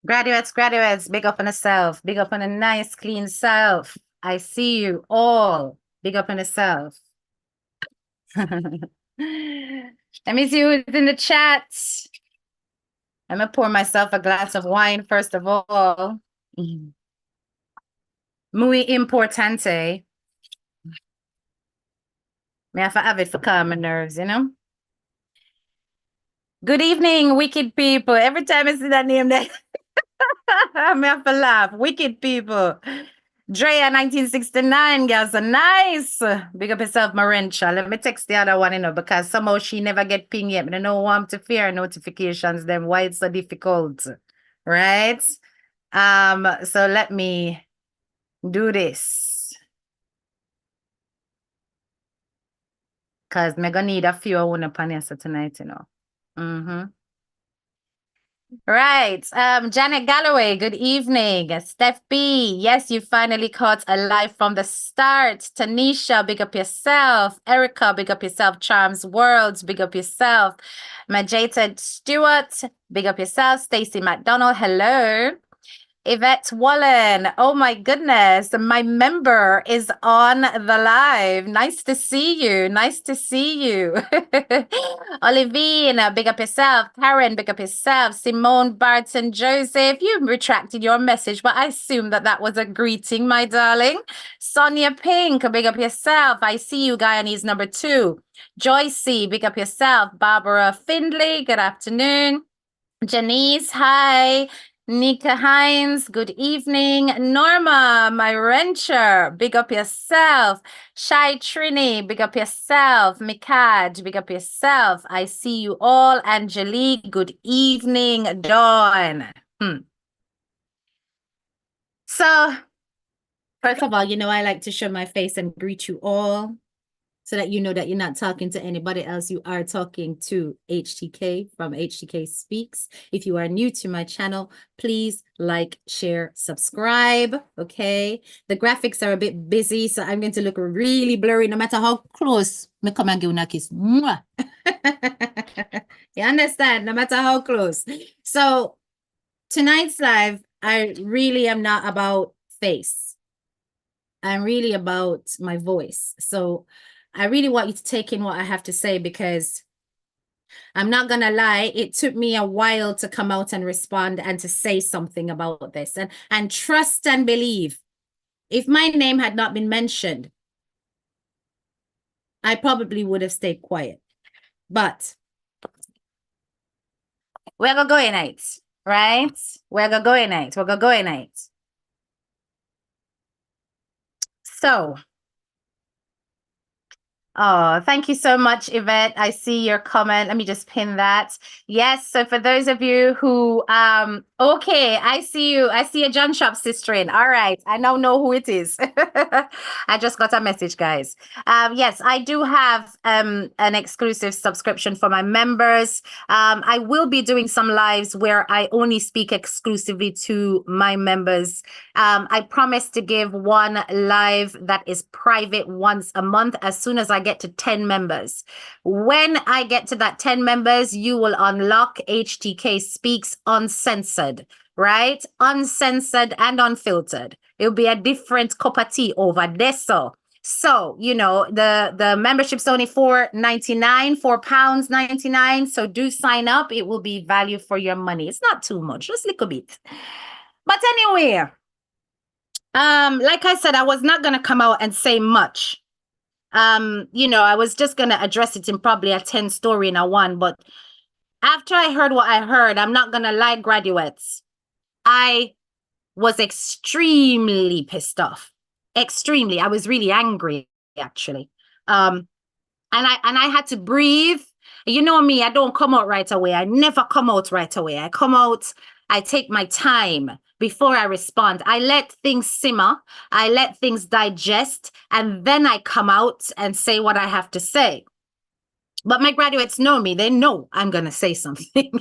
Graduates, big up on yourself. Big up on a nice, clean self. I see you all. Big up on yourself. Let me see who's in the chat. I'm going to pour myself a glass of wine, first of all. Muy importante. Me have to have it for calm my nerves, you know? Good evening, wicked people. Every time I see that name there, I have to laugh. Wicked people. Drea 1969, girls, so nice. Big up yourself, Marencha. Let me text the other one, because somehow she never get pinged yet. I don't know why to fear notifications, then why it's so difficult, right? So let me do this. Because I'm gonna need a few on the tonight, Right. Janet Galloway, good evening. Steph B, yes, you finally caught a live from the start. Tanisha, big up yourself. Erica, big up yourself. Charms Worlds, big up yourself. Majata Stewart, big up yourself. Stacy McDonald, hello. Yvette Wallen, oh my goodness, my member is on the live. Nice to see you. Nice to see you. Olivine, big up yourself. Karen, big up yourself. Simone Barton Joseph, you retracted your message, but I assume that was a greeting, my darling. Sonia Pink, big up yourself. I see you, Guyanese number 2. Joyce, big up yourself. Barbara Findlay, good afternoon. Janice, hi. Nika Hines, good evening. Norma, my rancher, big up yourself. Shai Trini, big up yourself. Mikad, big up yourself. I see you all. Angelique, good evening. Dawn. So, first of all, I like to show my face and greet you all, so that you know that you're not talking to anybody else. You are talking to HTK from HTK Speaks. If you are new to my channel, please like, share, subscribe, okay? The graphics are a bit busy, so I'm going to look really blurry no matter how close me come and give you a kiss. Mwah. You understand? No matter how close. So tonight's live, I really am not about face. I'm really about my voice. So I really want you to take in what I have to say, because I'm not going to lie, it took me a while to come out and respond and to say something about this. And trust and believe, if my name had not been mentioned, I probably would have stayed quiet. But we're going to go in it, right? We're going to go in it. We're going to go in it. So, oh, thank you so much, Yvette. I see your comment. Let me just pin that. Yes, so for those of you who, okay, I see you. I see a John Shop sister in. All right, I now know who it is. I just got a message, guys. Yes, I do have an exclusive subscription for my members. I will be doing some lives where I only speak exclusively to my members. I promise to give one live that is private once a month as soon as I get to 10 members. When I get to that 10 members, you will unlock HTK Speaks Uncensored, right? Uncensored and unfiltered. It'll be a different cup of tea over there. So, the membership's only £4.99, £4.99. So do sign up. It will be value for your money. It's not too much, just a little bit. But anyway, like I said, I was not going to come out and say much. I was just going to address it in probably a 10 story in a one. But after I heard what I heard, I'm not going to lie, graduates, I was extremely pissed off. Extremely. I was really angry, actually. And I had to breathe. You know me, I don't come out right away. I never come out right away. I come out, I take my time before I respond. I let things simmer. I let things digest, and then I come out and say what I have to say. But my graduates know me. They know I'm going to say something.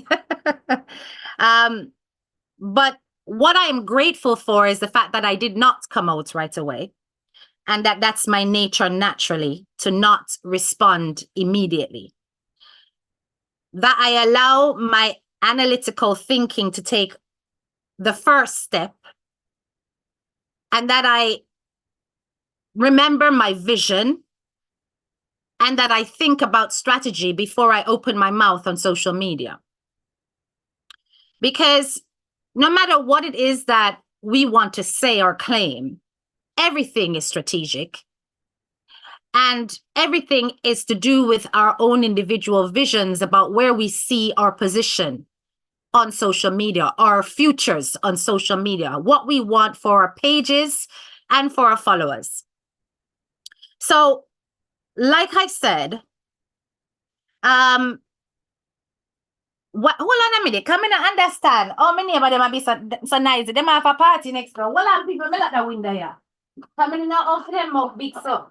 But what I am grateful for is the fact that I did not come out right away, and that's my nature naturally, to not respond immediately. That I allow my analytical thinking to take the first step, and that I remember my vision, and that I think about strategy before I open my mouth on social media. Because no matter what it is that we want to say or claim, everything is strategic. And everything is to do with our own individual visions about where we see our position on social media, our futures on social media, what we want for our pages and for our followers. So, like I said, hold on a minute. Come in and understand. How many of them be so nice? Them have a party next door. Well, I'm people me like the window here. Come in now off them up big so.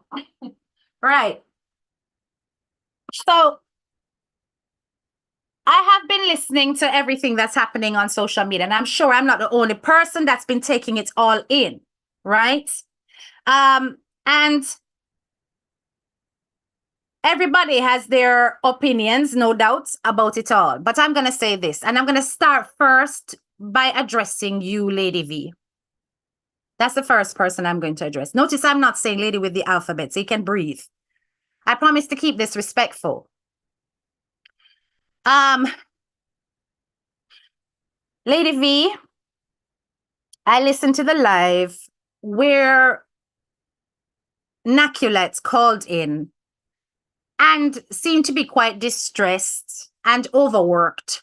Right. So I have been listening to everything that's happening on social media, and I'm sure I'm not the only person that's been taking it all in, right? And everybody has their opinions, no doubt, about it all. But I'm going to say this, and I'm going to start first by addressing you, Lady V. That's the first person I'm going to address. Notice I'm not saying lady with the alphabet, so you can breathe. I promise to keep this respectful. Lady V, I listened to the live where Naculette called in and seemed to be quite distressed and overworked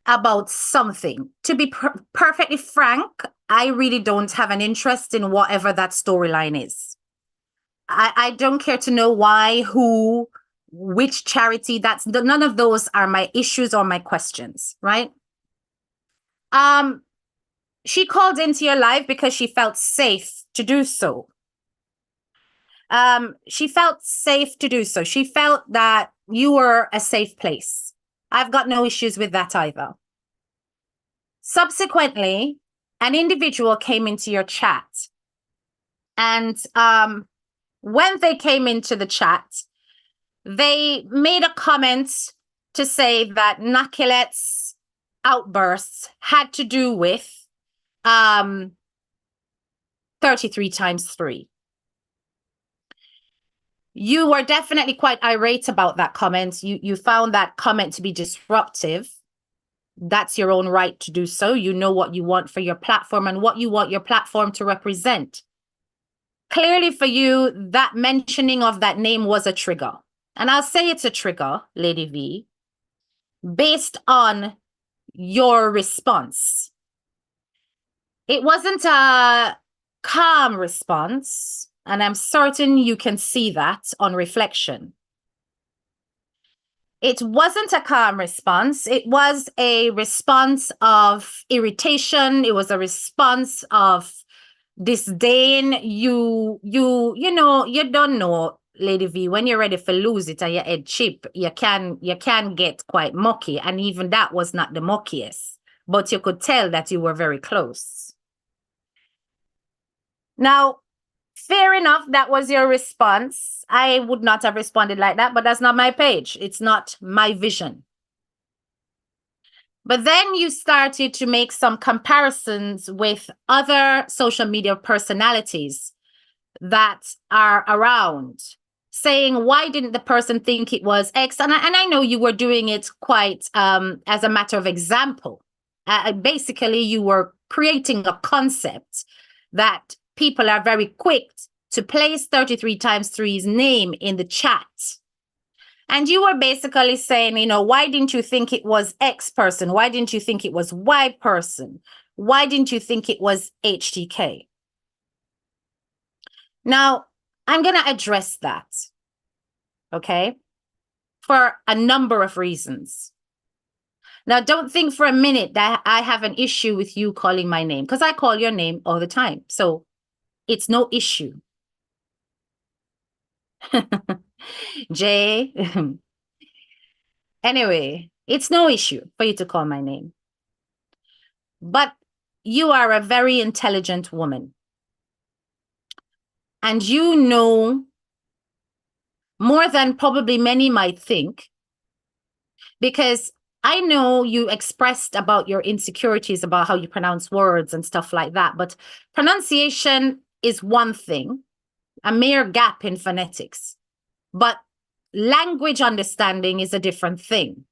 about something. To be perfectly frank, I really don't have an interest in whatever that storyline is. I don't care to know why, who, which charity. That's none of those are my issues or my questions, right? She called into your live because she felt safe to do so. She felt safe to do so. She felt that you were a safe place. I've got no issues with that either. Subsequently, an individual came into your chat. And when they came into the chat, they made a comment to say that Naculette's outbursts had to do with 33 times 3. You were definitely quite irate about that comment. You found that comment to be disruptive. That's your own right to do so. You know what you want for your platform and what you want your platform to represent. Clearly for you, that mentioning of that name was a trigger. And I'll say it's a trigger, Lady V, based on your response. It wasn't a calm response, and I'm certain you can see that on reflection. It wasn't a calm response. It was a response of irritation. It was a response of disdain. You know, you don't know, Lady V, when you're ready for lose it and your head chip, you can get quite mucky. And even that was not the muckiest, but you could tell that you were very close. Now, fair enough, that was your response. I would not have responded like that, but that's not my page. It's not my vision. But then you started to make some comparisons with other social media personalities that are around, saying, why didn't the person think it was X? And I know you were doing it quite as a matter of example. Basically, you were creating a concept that people are very quick to place 33 times 3's name in the chat. And you were basically saying, you know, why didn't you think it was X person? Why didn't you think it was Y person? Why didn't you think it was HTK? Now, I'm going to address that, okay, for a number of reasons. Now, don't think for a minute that I have an issue with you calling my name, because I call your name all the time. So it's no issue. Jay. Anyway, it's no issue for you to call my name. But you are a very intelligent woman. And you know more than probably many might think, because I know you expressed about your insecurities about how you pronounce words and stuff like that, but pronunciation is one thing, a mere gap in phonetics. But language understanding is a different thing.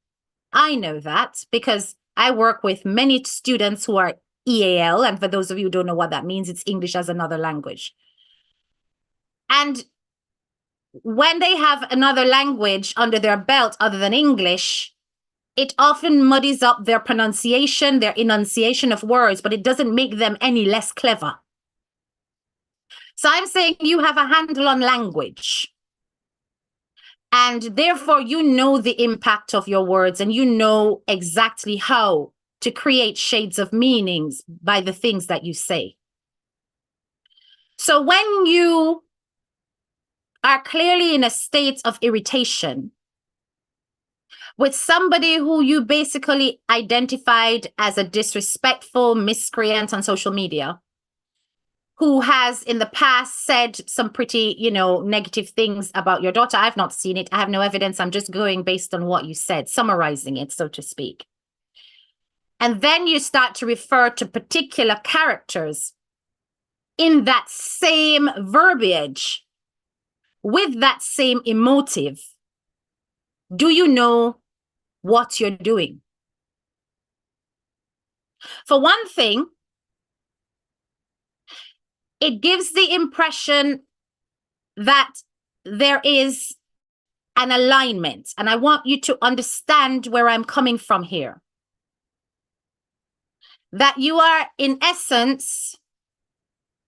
I know that because I work with many students who are EAL. And for those of you who don't know what that means, it's English as another language. And when they have another language under their belt other than English, it often muddies up their pronunciation, their enunciation of words, but it doesn't make them any less clever. So I'm saying you have a handle on language. And therefore, you know the impact of your words and you know exactly how to create shades of meanings by the things that you say. So when you are clearly in a state of irritation with somebody who you basically identified as a disrespectful miscreant on social media, who has in the past said some pretty, negative things about your daughter. I've not seen it. I have no evidence. I'm just going based on what you said, summarizing it, so to speak. And then you start to refer to particular characters in that same verbiage, with that same emotive. Do you know what you're doing? For one thing, it gives the impression that there is an alignment. And I want you to understand where I'm coming from here. That you are, in essence,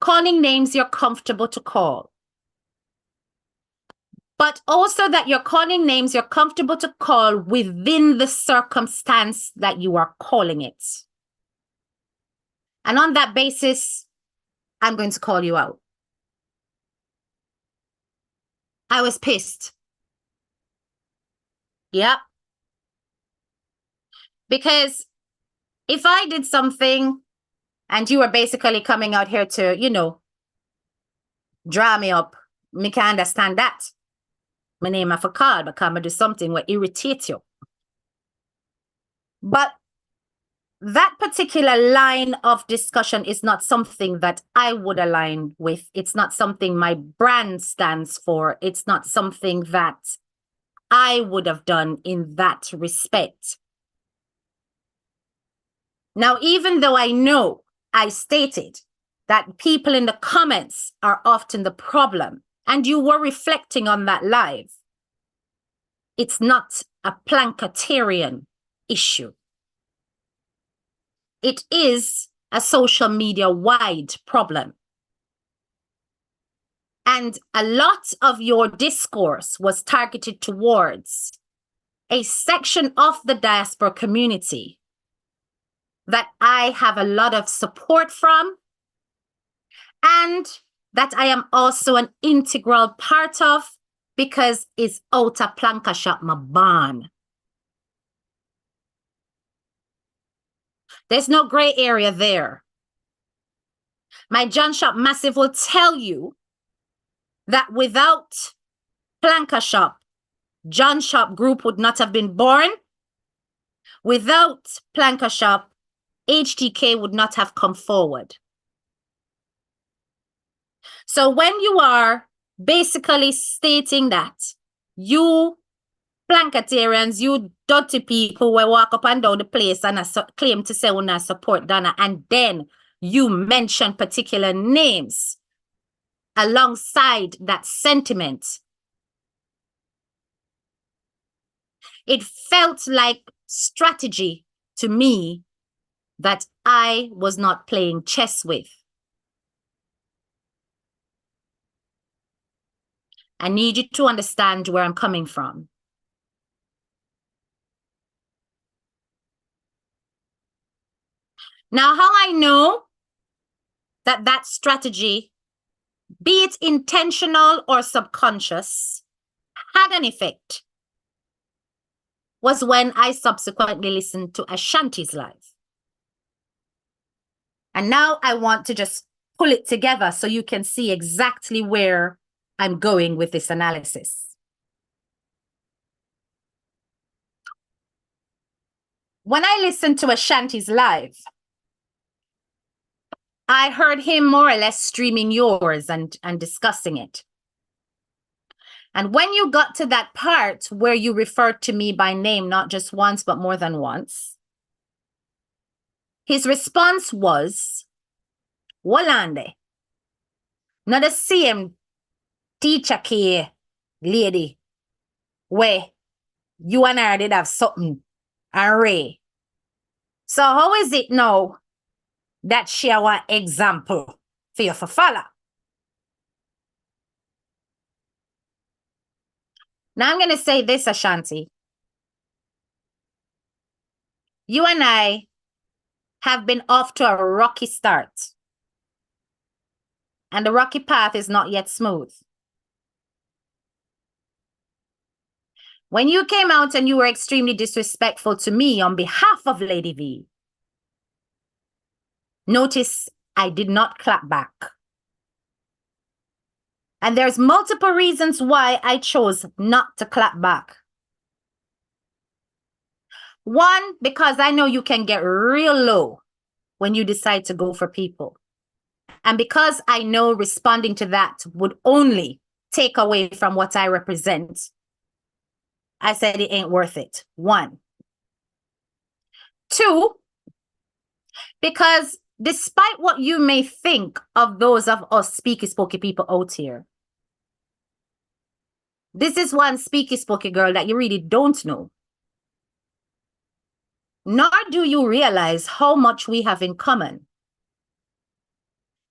calling names you're comfortable to call. But also that you're calling names you're comfortable to call within the circumstance that you are calling it. And on that basis, I'm going to call you out. I was pissed. Yep. Because if I did something and you were basically coming out here to, dry me up, me can understand that. My name I for call because I do something will irritate you. But that particular line of discussion is not something that I would align with. It's not something my brand stands for. It's not something that I would have done in that respect. Now, even though I know I stated that people in the comments are often the problem, and you were reflecting on that live, it's not a Planketarian issue. It is a social media wide problem. And a lot of your discourse was targeted towards a section of the diaspora community that I have a lot of support from, and that I am also an integral part of, because it's out of planka shop my barn. There's no gray area there. My John Shop Massive will tell you that without Planka Shop, John Shop Group would not have been born. Without Planka Shop, HTK would not have come forward. So when you are basically stating that you Planketarians, you dirty people will walk up and down the place and claim to say una support Donna, and then you mention particular names alongside that sentiment, it felt like strategy to me that I was not playing chess with. I need you to understand where I'm coming from. Now, how I know that that strategy, be it intentional or subconscious, had an effect was when I subsequently listened to Ashanti's live. And now I want to just pull it together so you can see exactly where I'm going with this analysis. When I listened to Ashanti's live, I heard him more or less streaming yours and discussing it. And when you got to that part where you referred to me by name, not just once, but more than once, his response was, Walande, not the same teacher K lady where you and I did have something array. So how is it now that she our example for you to follow? Now I'm going to say this, Ashanti. You and I have been off to a rocky start. And the rocky path is not yet smooth. When you came out and you were extremely disrespectful to me on behalf of Lady V, notice I did not clap back. And there's multiple reasons why I chose not to clap back. One, because I know you can get real low when you decide to go for people. And because I know responding to that would only take away from what I represent, I said it ain't worth it. One. Two, because despite what you may think of those of us speaky spooky people out here, this is one speaky spooky girl that you really don't know. Nor do you realize how much we have in common.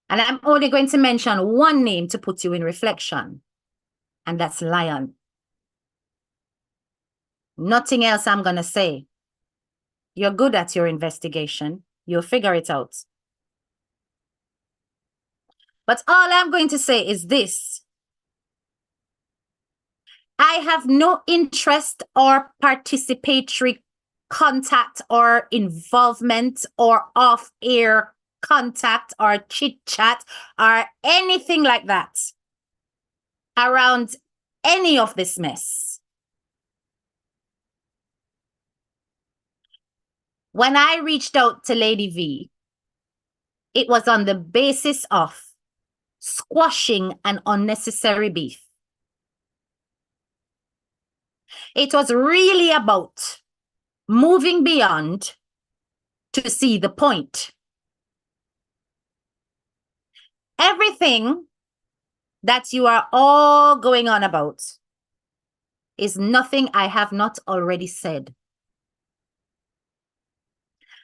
And I'm only going to mention one name to put you in reflection, and that's Lion. Nothing else I'm going to say. You're good at your investigation. You'll figure it out. But all I'm going to say is this. I have no interest or participatory contact or involvement or off-air contact or chit-chat or anything like that around any of this mess. When I reached out to Lady V, it was on the basis of squashing an unnecessary beef. It was really about moving beyond to see the point. Everything that you are all going on about is nothing I have not already said.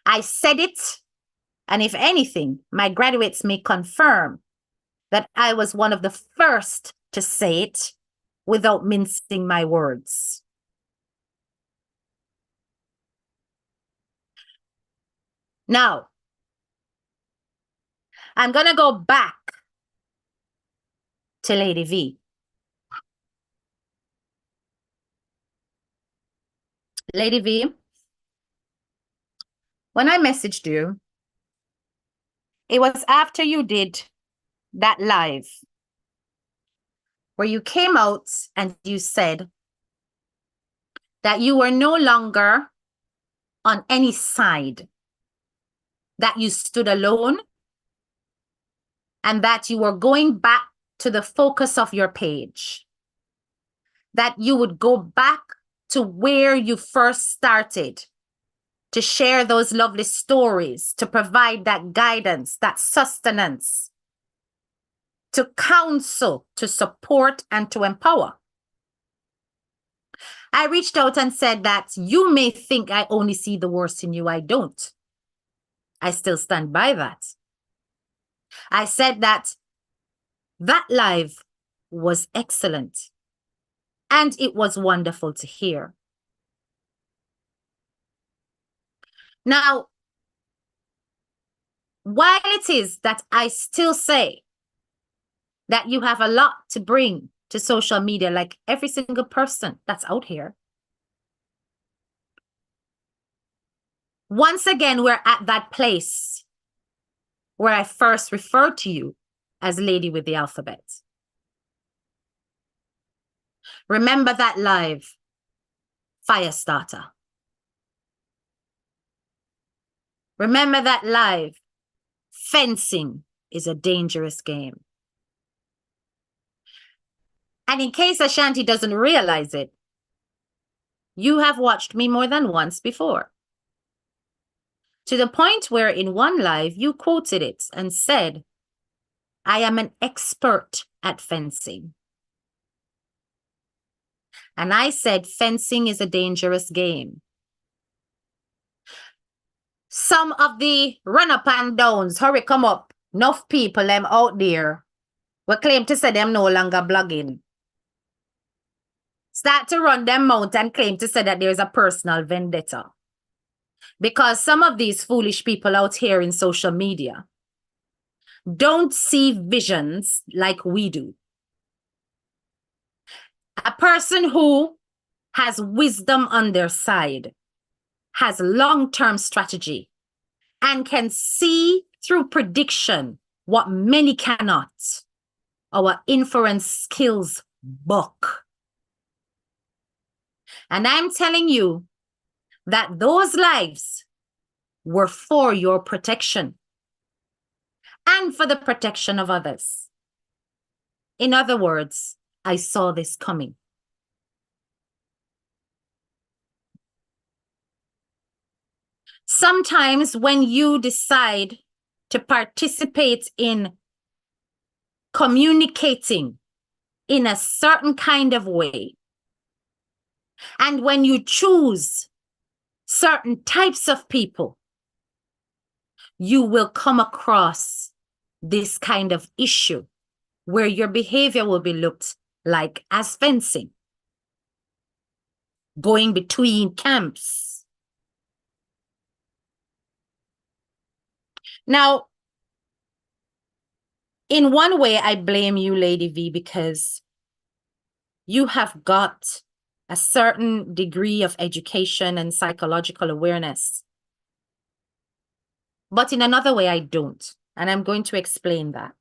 I said it, and if anything, my graduates may confirm that I was one of the first to say it without mincing my words. Now, I'm going to go back to Lady V. Lady V, when I messaged you, it was after you did that live where you came out and you said that you were no longer on any side, that you stood alone, and that you were going back to the focus of your page, that you would go back to where you first started, to share those lovely stories, to provide that guidance, that sustenance, to counsel, to support, and to empower. I reached out and said that you may think I only see the worst in you. I don't. I still stand by that. I said that live was excellent, and it was wonderful to hear. Now, while it is that I still say that you have a lot to bring to social media, like every single person that's out here, once again, we're at that place where I first referred to you as Lady with the Alphabet. Remember that live, Firestarter. Remember that live. Fencing is a dangerous game. And in case Ashanti doesn't realize it, you have watched me more than once before. To the point where in one live you quoted it and said, I am an expert at fencing. And I said, fencing is a dangerous game. Some of the run up and downs, hurry, come up, enough people them out there will claim to say them no longer blogging. Start to run them mouth and claim to say that there's a personal vendetta. Because some of these foolish people out here in social media don't see visions like we do. A person who has wisdom on their side, has long-term strategy, and can see through prediction what many cannot. Our inference skills buck. And I'm telling you that those lives were for your protection and for the protection of others. In other words, I saw this coming. Sometimes when you decide to participate in communicating in a certain kind of way, and when you choose certain types of people, you will come across this kind of issue where your behavior will be looked like as fencing, going between camps. Now, in one way, I blame you, Lady V, because you have got a certain degree of education and psychological awareness. But in another way, I don't. And I'm going to explain that.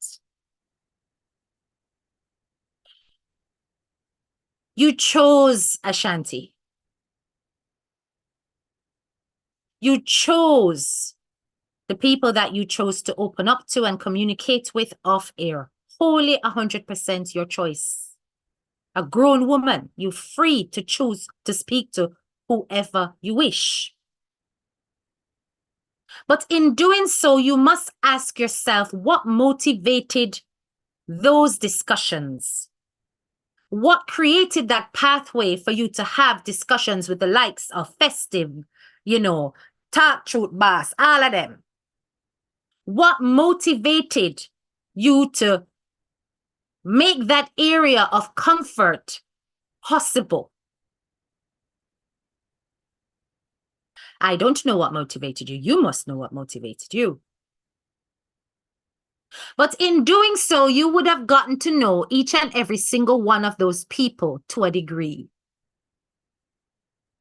You chose Ashanti. You chose the people that you chose to open up to and communicate with off air. Wholly 100% your choice. A grown woman, you're free to choose to speak to whoever you wish. But in doing so, you must ask yourself what motivated those discussions. What created that pathway for you to have discussions with the likes of Festive, Talk Truth Boss, all of them? What motivated you to make that area of comfort possible? I don't know what motivated you. You must know what motivated you. But in doing so, you would have gotten to know each and every single one of those people to a degree,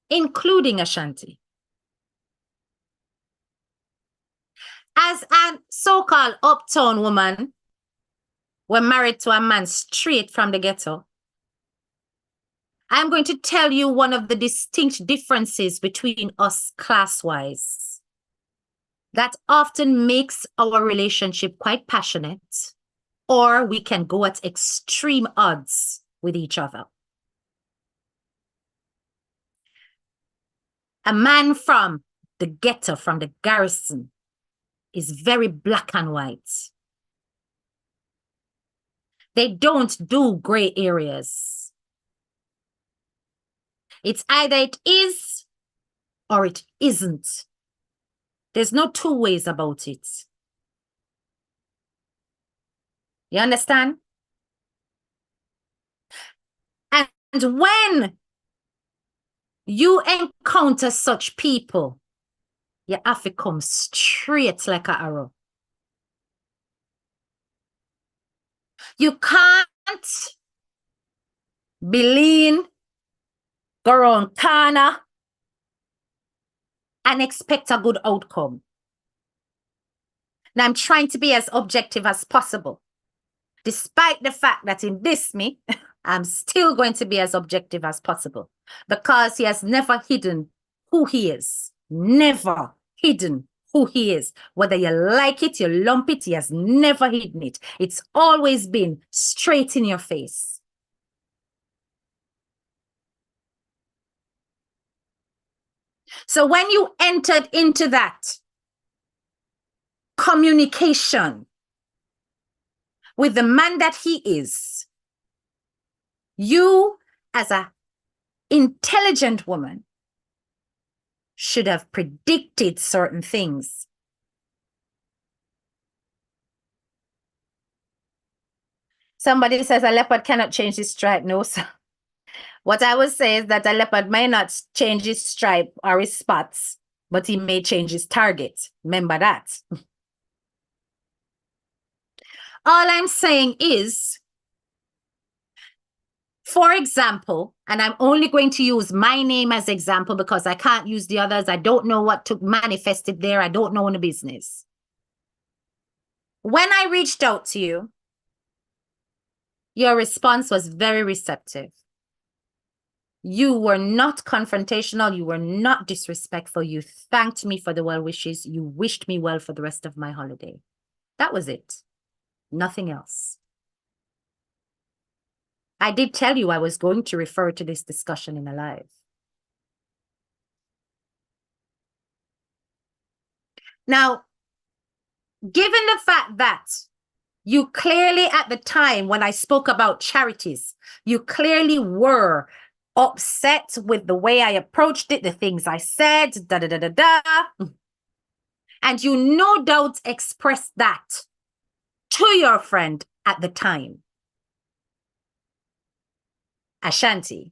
including Ashanti. As a so-called uptown woman, we're married to a man straight from the ghetto. I'm going to tell you one of the distinct differences between us class-wise that often makes our relationship quite passionate, or we can go at extreme odds with each other. A man from the ghetto, from the garrison, is very black and white. They don't do gray areas. It's either it is or it isn't. There's no two ways about it. You understand? And when you encounter such people, you have to come straight like an arrow. You can't be lean, go around corner, and expect a good outcome. Now, I'm trying to be as objective as possible. Despite the fact that in this me, I'm still going to be as objective as possible because he has never hidden who he is. Never hidden who he is. Whether you like it, you lump it, he has never hidden it. It's always been straight in your face. So when you entered into that communication with the man that he is, you as an intelligent woman should have predicted certain things. Somebody says a leopard cannot change his stripe. No, sir. What I would say is that a leopard may not change his stripe or his spots, but he may change his target. Remember that. All I'm saying is, for example, and I'm only going to use my name as example because I can't use the others. I don't know what took manifested there. I don't know in the business. When I reached out to you, your response was very receptive. You were not confrontational. You were not disrespectful. You thanked me for the well wishes. You wished me well for the rest of my holiday. That was it. Nothing else. I did tell you I was going to refer to this discussion in a live. Now, given the fact that you clearly at the time when I spoke about charities, you clearly were upset with the way I approached it, the things I said, and you no doubt expressed that to your friend at the time, Ashanti.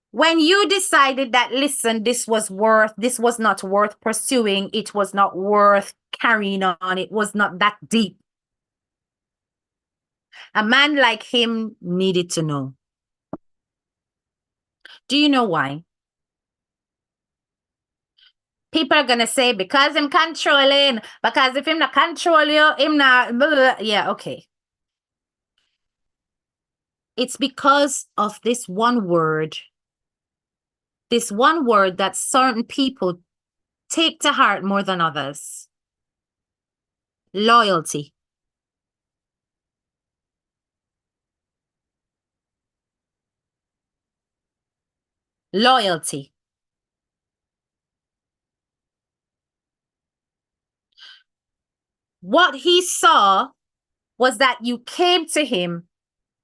When you decided that, listen, this was not worth pursuing, it was not worth carrying on, it was not that deep. A man like him needed to know. Do you know why? People are going to say, because him controlling, because if him not control you, him not, blah, blah, blah. Yeah, okay. It's because of this one word that certain people take to heart more than others. Loyalty. Loyalty. What he saw was that you came to him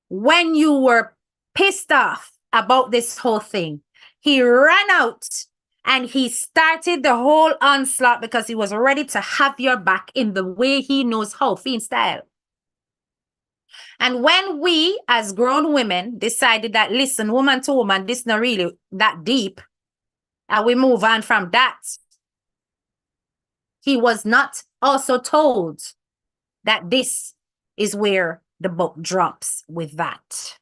when you were pissed off about this whole thing. He ran out and he started the whole onslaught because he was ready to have your back in the way he knows how, Fiend style. And when we, as grown women, decided that, listen, woman to woman, this not really that deep, and we move on from that, he was not also told that this is where the book drops with that.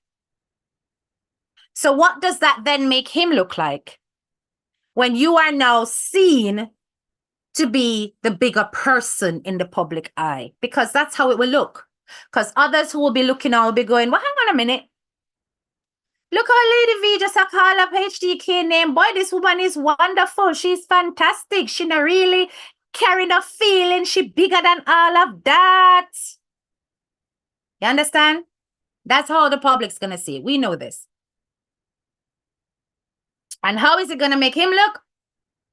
So what does that then make him look like? When you are now seen to be the bigger person in the public eye, because that's how it will look. Because others who will be looking out will be going, well, hang on a minute. Look how Lady V just a call up HDK name. Boy, this woman is wonderful. She's fantastic. She not really carrying a feeling. She bigger than all of that. You understand? That's how the public's going to see it. We know this. And how is it going to make him look?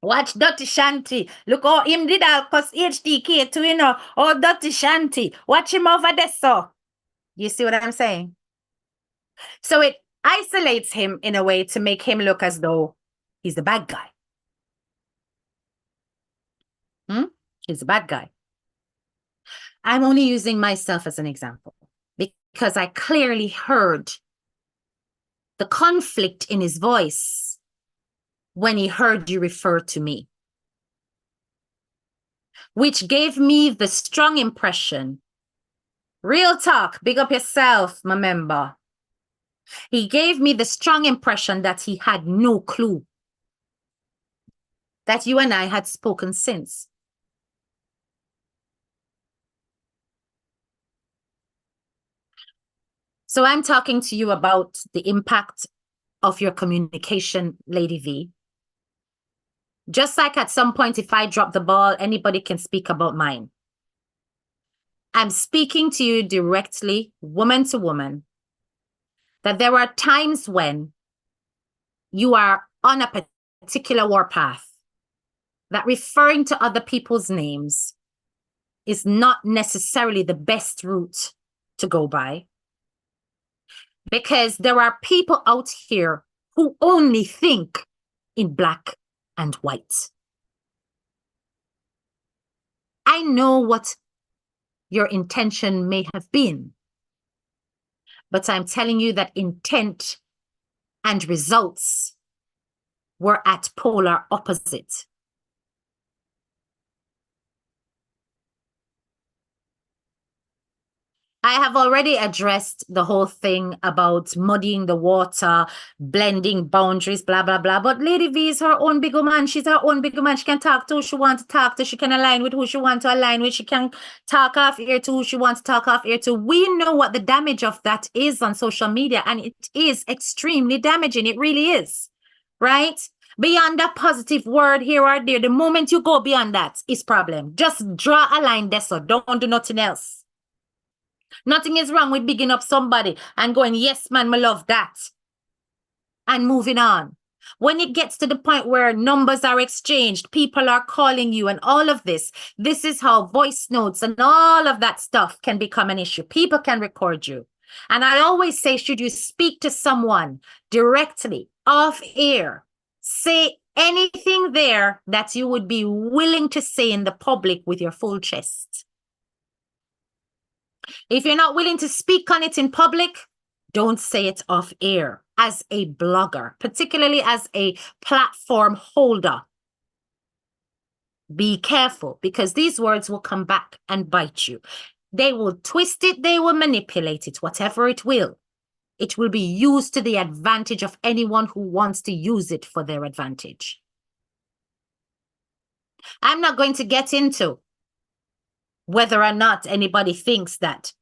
Watch Dirty Shanty. Look how him did all cause HDK too, you know. Oh, Dirty Shanty. Watch him over there, so. You see what I'm saying? So it isolates him in a way to make him look as though he's the bad guy. He's the bad guy. I'm only using myself as an example because I clearly heard the conflict in his voice when he heard you refer to me, which gave me the strong impression, real talk, big up yourself, my member. He gave me the strong impression that he had no clue that you and I had spoken since. So I'm talking to you about the impact of your communication, Lady V. Just like at some point, if I drop the ball, anybody can speak about mine. I'm speaking to you directly, woman to woman, that there are times when you are on a particular warpath, that referring to other people's names is not necessarily the best route to go by. Because there are people out here who only think in black and white. I know what your intention may have been, but I'm telling you that intent and results were at polar opposite. I have already addressed the whole thing about muddying the water, blending boundaries, blah, blah, blah. But Lady V is her own big woman. She's her own big woman. She can talk to who she wants to talk to. She can align with who she wants to align with. She can talk off ear to who she wants to talk off ear to. We know what the damage of that is on social media, and it is extremely damaging. It really is, right? Beyond that positive word here or there, the moment you go beyond that is problem. Just draw a line there, so don't do nothing else. Nothing is wrong with bigging up somebody and going, yes, man, I love that. And moving on. When it gets to the point where numbers are exchanged, people are calling you and all of this is how voice notes and all of that stuff can become an issue. People can record you. And I always say, should you speak to someone directly, off air, say anything there that you would be willing to say in the public with your full chest. If you're not willing to speak on it in public, don't say it off air as a blogger, particularly as a platform holder. Be careful, because these words will come back and bite you. They will twist it, they will manipulate it, whatever it will. It will be used to the advantage of anyone who wants to use it for their advantage. I'm not going to get into whether or not anybody thinks that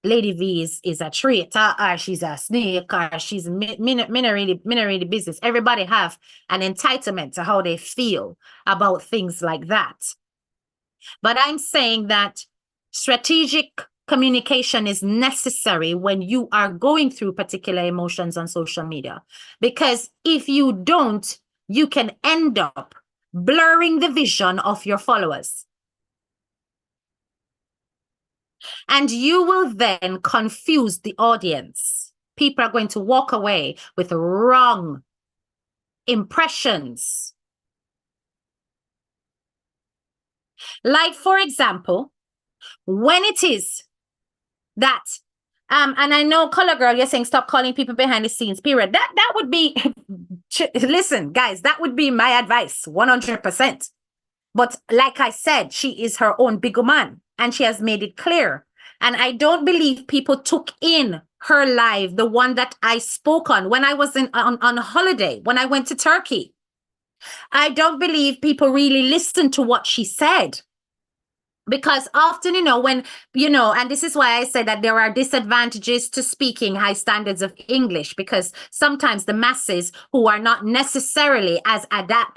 Lady V is a traitor, or she's a snake, or she's really business. Everybody have an entitlement to how they feel about things like that. But I'm saying that strategic communication is necessary when you are going through particular emotions on social media. Because if you don't, you can end up blurring the vision of your followers. And you will then confuse the audience. People are going to walk away with wrong impressions. Like, for example, when it is that, and I know, Color Girl, you're saying stop calling people behind the scenes, period. That would be, listen, guys, that would be my advice, 100%. But like I said, she is her own big woman, and she has made it clear. And I don't believe people took in her live, the one that I spoke on when I was on holiday, when I went to Turkey. I don't believe people really listened to what she said. Because often, when, and this is why I said that there are disadvantages to speaking high standards of English, because sometimes the masses who are not necessarily as adept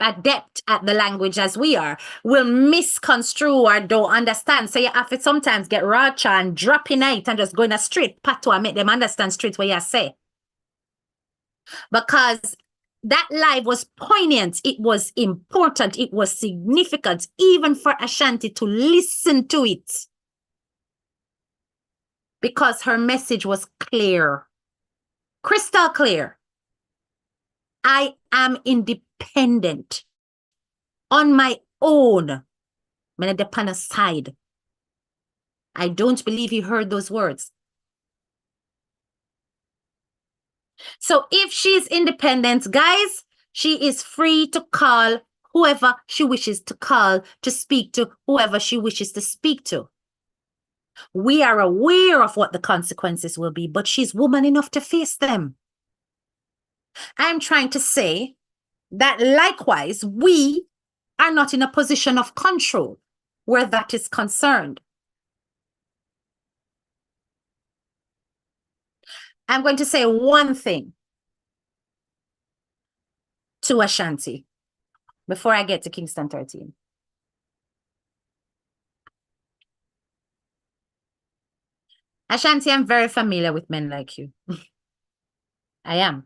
at the language as we are will misconstrue or don't understand. So you have to sometimes get racha and drop in it and just go in a straight patois and make them understand straight what you say. Because that live was poignant, it was important, it was significant, even for Ashanti to listen to it. Because her message was clear, crystal clear. I am independent on my own. I'm going to depend aside. I don't believe you heard those words. So if she's independent, guys, she is free to call whoever she wishes to call, to speak to whoever she wishes to speak to. We are aware of what the consequences will be, but she's woman enough to face them. I'm trying to say that likewise, we are not in a position of control where that is concerned. I'm going to say one thing to Ashanti. before I get to Kingston 13. Ashanti, I'm very familiar with men like you. I am.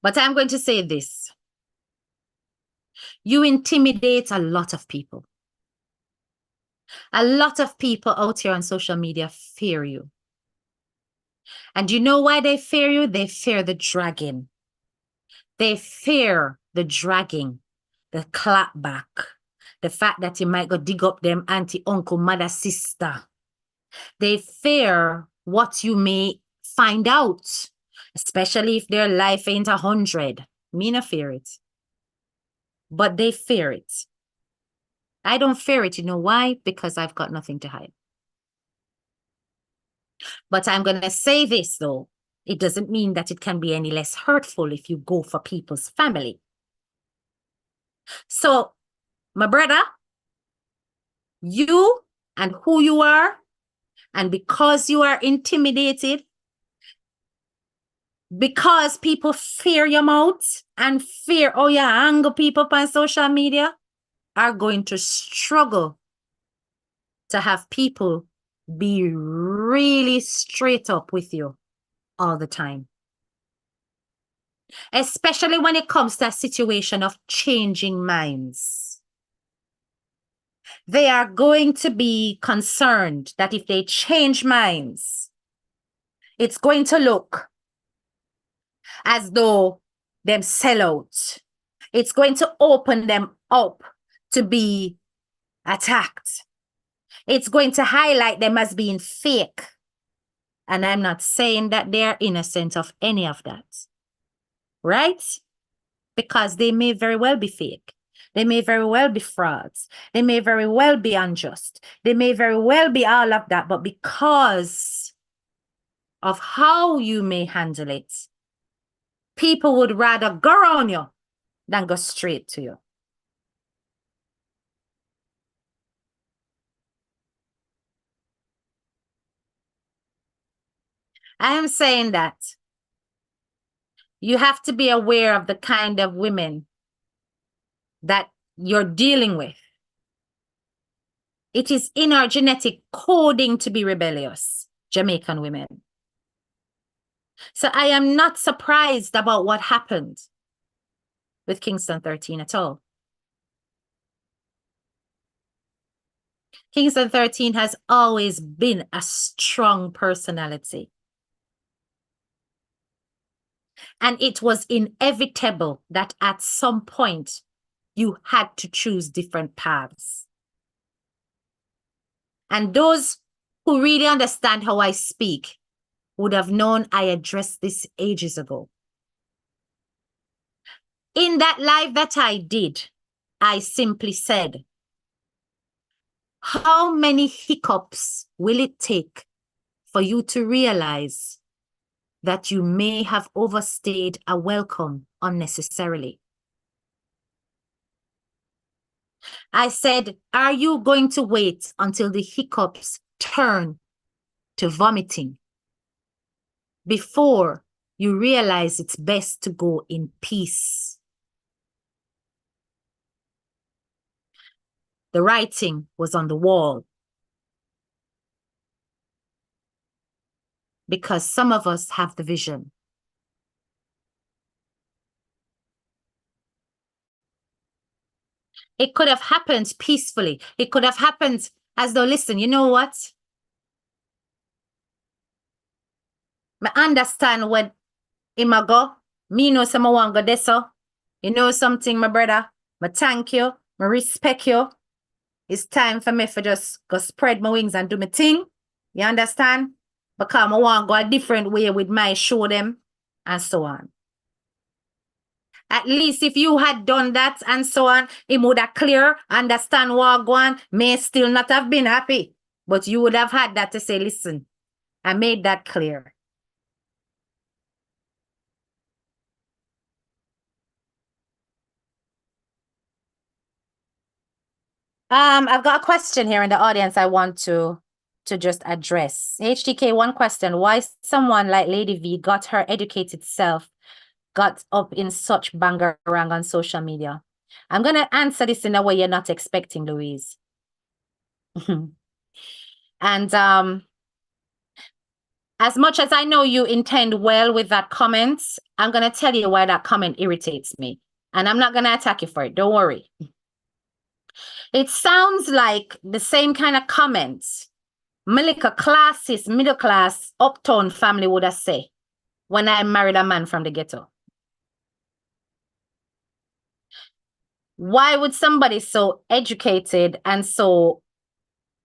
But I'm going to say this. You intimidate a lot of people. A lot of people out here on social media fear you. And you know why they fear you? They fear the dragging. They fear the dragging, the clapback, the fact that you might go dig up them auntie, uncle, mother, sister. They fear what you may find out, especially if their life ain't 100. Me no fear it. But they fear it. I don't fear it. You know why? Because I've got nothing to hide. But I'm going to say this, though. It doesn't mean that it can be any less hurtful if you go for people's family. So, my brother, you and who you are, and because you are intimidated, because people fear your mouth and fear, oh yeah, anger people on social media, are going to struggle to have people be really straight up with you all the time. Especially when it comes to a situation of changing minds. They are going to be concerned that if they change minds, it's going to look as though them sell out. It's going to open them up to be attacked. It's going to highlight them as being fake. And I'm not saying that they're innocent of any of that. Right? Because they may very well be fake. They may very well be frauds. They may very well be unjust. They may very well be all of that. But because of how you may handle it, people would rather go on you than go straight to you. I am saying that you have to be aware of the kind of women that you're dealing with. It is in our genetic coding to be rebellious, Jamaican women. So I am not surprised about what happened with Kingston 13 at all. Kingston 13 has always been a strong personality. And it was inevitable that at some point you had to choose different paths. And those who really understand how I speak would have known I addressed this ages ago. In that live that I did, I simply said, how many hiccups will it take for you to realize that you may have overstayed a welcome unnecessarily? I said, are you going to wait until the hiccups turn to vomiting before you realize it's best to go in peace? The writing was on the wall. Because some of us have the vision. It could have happened peacefully. It could have happened as though, listen, you know what? I understand what imago. Me know some want go deso. You know something, my brother. I thank you. I respect you. It's time for me to just go spread my wings and do my thing. You understand? Because I want to go a different way with my show them and so on. At least if you had done that and so on, it would have clear, understand what going, may still not have been happy. But you would have had that to say, listen, I made that clear. I've got a question here in the audience I want to just address. HTK, one question. Why someone like Lady V got her educated self got up in such bangarang on social media? I'm going to answer this in a way you're not expecting, Louise. And as much as I know you intend well with that comment, I'm going to tell you why that comment irritates me. And I'm not going to attack you for it. Don't worry. It sounds like the same kind of comments Malika classist, middle class, uptown family would have said when I married a man from the ghetto. Why would somebody so educated and so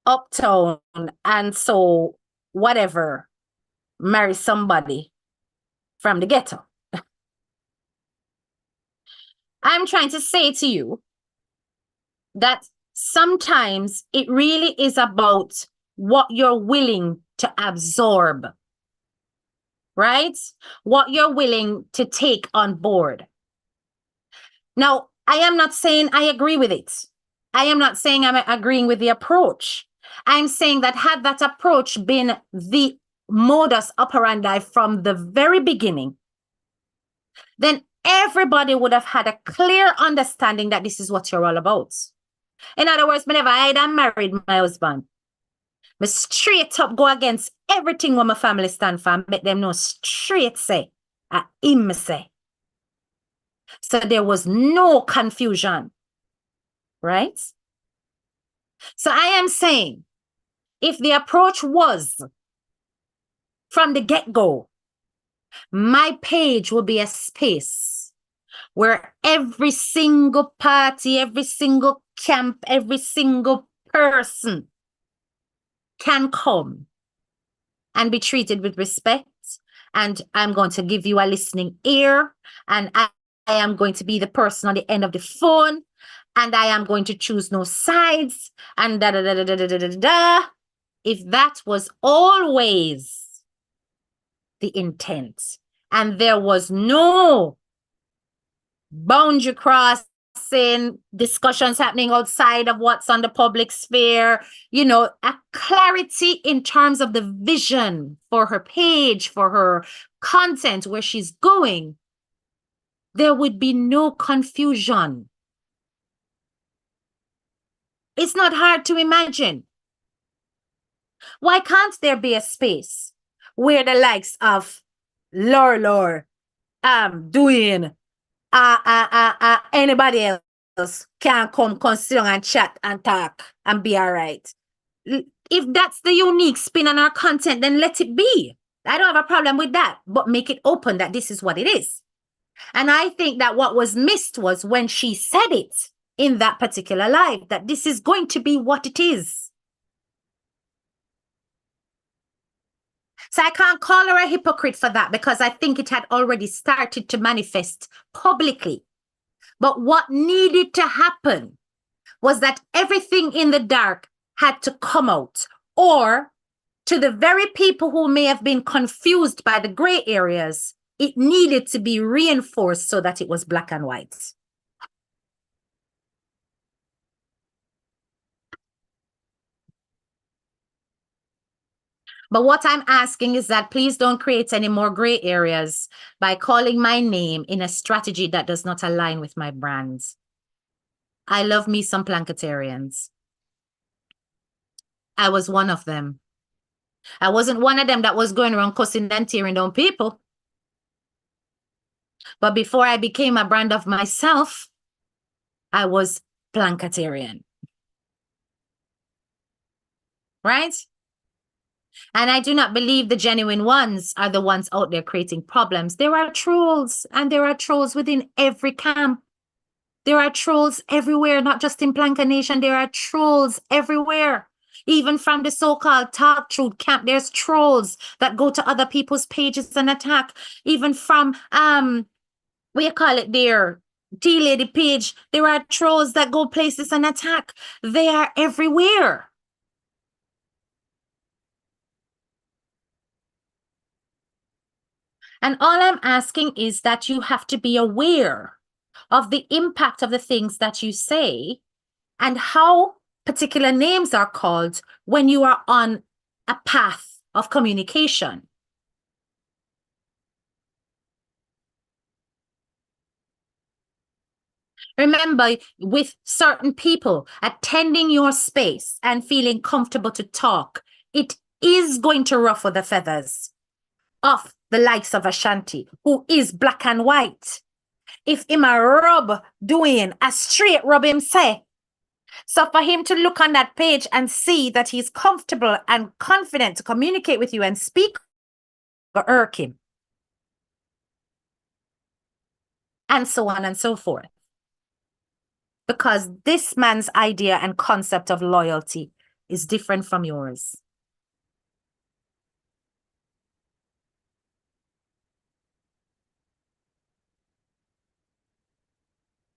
uptown and so whatever marry somebody from the ghetto? I'm trying to say to you that sometimes it really is about what you're willing to absorb, right? What you're willing to take on board. Now, I am not saying I agree with it. I am not saying I'm agreeing with the approach. I'm saying that had that approach been the modus operandi from the very beginning, then everybody would have had a clear understanding that this is what you're all about. In other words, whenever I had married my husband, I straight up go against everything what my family stand for and make them know straight say, him say. So there was no confusion, right? So I am saying, if the approach was from the get-go, my page will be a space where every single party, every single camp, every single person can come and be treated with respect. And I'm going to give you a listening ear. And I am going to be the person on the end of the phone. And I am going to choose no sides. And da da da da da da da da. If that was always the intent, and there was no boundary crossing discussions happening outside of what's on the public sphere, you know, a clarity in terms of the vision for her page, for her content, where she's going, there would be no confusion. It's not hard to imagine. Why can't there be a space where the likes of Lor doing anybody else can come sit down and chat and talk and be all right? If that's the unique spin on our content, then let it be. I don't have a problem with that, but make it open that this is what it is. And I think that what was missed was when she said it in that particular live, that this is going to be what it is. So I can't call her a hypocrite for that, because I think it had already started to manifest publicly. But what needed to happen was that everything in the dark had to come out, or to the very people who may have been confused by the gray areas, it needed to be reinforced so that it was black and white. But what I'm asking is that please don't create any more gray areas by calling my name in a strategy that does not align with my brand. I love me some Planketarians. I was one of them. I wasn't one of them that was going around cussing and tearing down people. But before I became a brand of myself, I was Planketarian. Right? And I do not believe the genuine ones are the ones out there creating problems. There are trolls, and there are trolls within every camp. There are trolls everywhere, not just in Planka Nation. There are trolls everywhere. Even from the so-called Talk Truth camp, there's trolls that go to other people's pages and attack. Even from, what you call it there, T-Lady page, there are trolls that go places and attack. They are everywhere. And all I'm asking is that you have to be aware of the impact of the things that you say and how particular names are called when you are on a path of communication. Remember, with certain people, attending your space and feeling comfortable to talk, it is going to ruffle the feathers of the likes of Ashanti, who is black and white. If him a rub doing a straight rub him say. So for him to look on that page and see that he's comfortable and confident to communicate with you and speak, irk him. And so on and so forth. Because this man's idea and concept of loyalty is different from yours.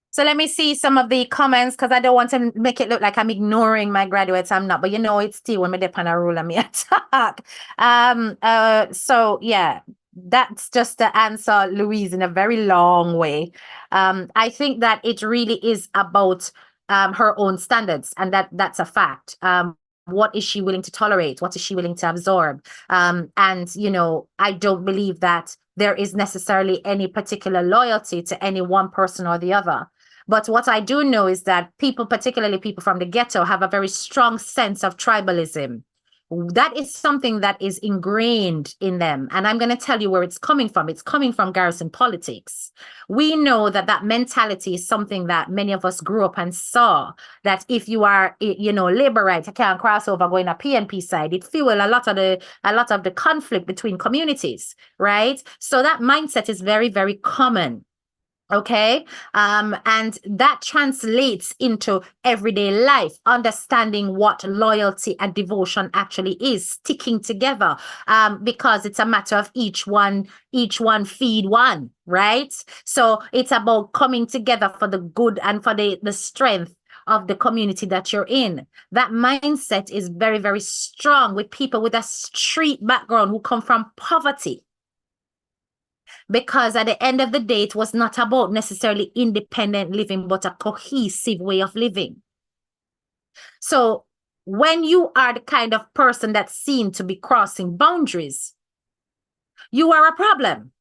So let me see some of the comments, because I don't want to make it look like I'm ignoring my graduates. I'm not, but you know, it's still when me dip on a rule and me attack. So yeah, that's just to answer Louise in a very long way. I think that it really is about her own standards, and that's a fact. What is she willing to tolerate? What is she willing to absorb? And, you know, I don't believe that there is necessarily any particular loyalty to any one person or the other. But what I do know is that people, particularly people from the ghetto, have a very strong sense of tribalism. That is something that is ingrained in them. And I'm going to tell you where it's coming from. It's coming from garrison politics. We know that that mentality is something that many of us grew up and saw, that if you are, you know, labor rights, you can't cross over going a PNP side. It fuel a lot of the conflict between communities, right? So that mindset is very, very common. Okay. And that translates into everyday life, understanding what loyalty and devotion actually is, sticking together, because it's a matter of each one feed one, right? So it's about coming together for the good and for the strength of the community that you're in. That mindset is very, very strong with people with a street background who come from poverty. Because at the end of the day, it was not about necessarily independent living, but a cohesive way of living. So when you are the kind of person that's seen to be crossing boundaries, you are a problem.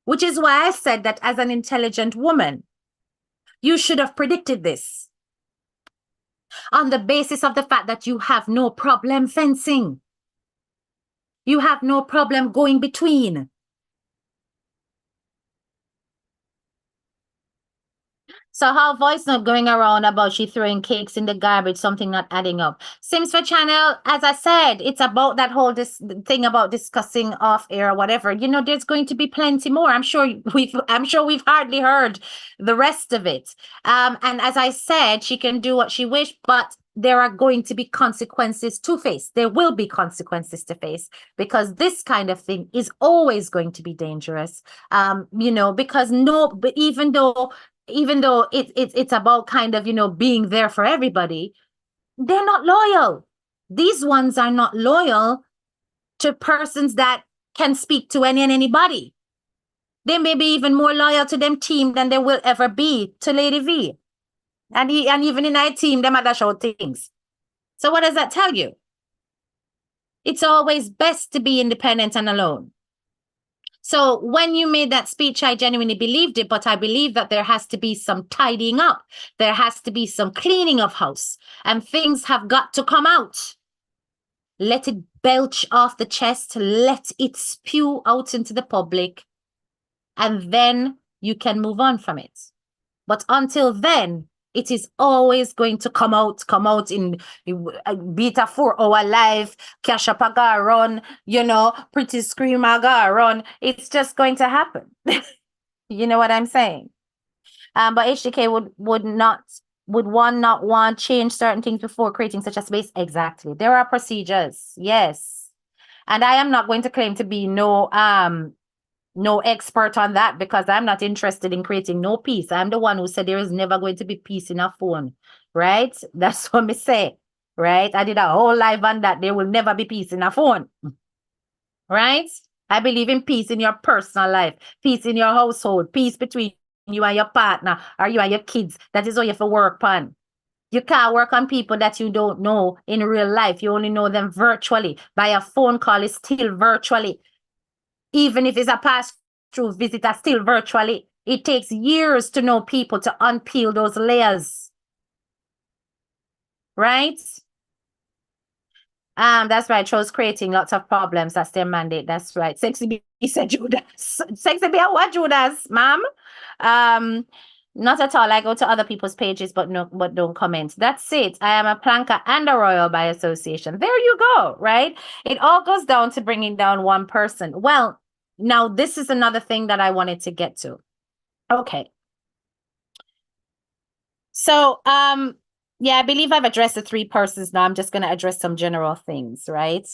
Which is why I said that as an intelligent woman, you should have predicted this on the basis of the fact that you have no problem fencing. You have no problem going between. So her voice note going around about she throwing cakes in the garbage, something not adding up. Sims for channel, as I said, it's about that whole thing about discussing off air or whatever. You know, there's going to be plenty more. I'm sure we've hardly heard the rest of it. And as I said, she can do what she wish, but there are going to be consequences to face. There will be consequences to face, because this kind of thing is always going to be dangerous. You know, because but even though it's about kind of, you know, being there for everybody, they're not loyal. These ones are not loyal to persons that can speak to any and anybody. They may be even more loyal to them team than they will ever be to Lady V. And even in our team, them other show things. So what does that tell you? It's always best to be independent and alone. So when you made that speech, I genuinely believed it, but I believe that there has to be some tidying up. There has to be some cleaning of house, and things have got to come out. Let it belch off the chest, let it spew out into the public, and then you can move on from it. But until then, it is always going to come out in beat a 4-hour live, cash up a go run, you know, pretty scream a go run. It's just going to happen. You know what I'm saying? But HDK would one not want change certain things before creating such a space? Exactly. There are procedures. Yes. And I am not going to claim to be no expert on that, because I'm not interested in creating no peace. I'm the one who said there is never going to be peace in a phone, right? That's what me say, right? I did a whole live on that. There will never be peace in a phone, right? I believe in peace in your personal life, peace in your household, peace between you and your partner or you and your kids. That is what you have to work on. You can't work on people that you don't know in real life. You only know them virtually. By a phone call is still virtually. Even if it's a pass-through visitor, still virtually. It takes years to know people to unpeel those layers. Right? That's right. Trolls creating lots of problems. That's their mandate. That's right. Sexy B said Judas. Sexy B, what Judas, ma'am? Not at all. I go to other people's pages, but don't comment. That's it. I am a planker and a royal by association. There you go, right? It all goes down to bringing down one person. Well, now this is another thing that I wanted to get to. Okay. So, yeah, I believe I've addressed the three persons now. I'm just going to address some general things, right?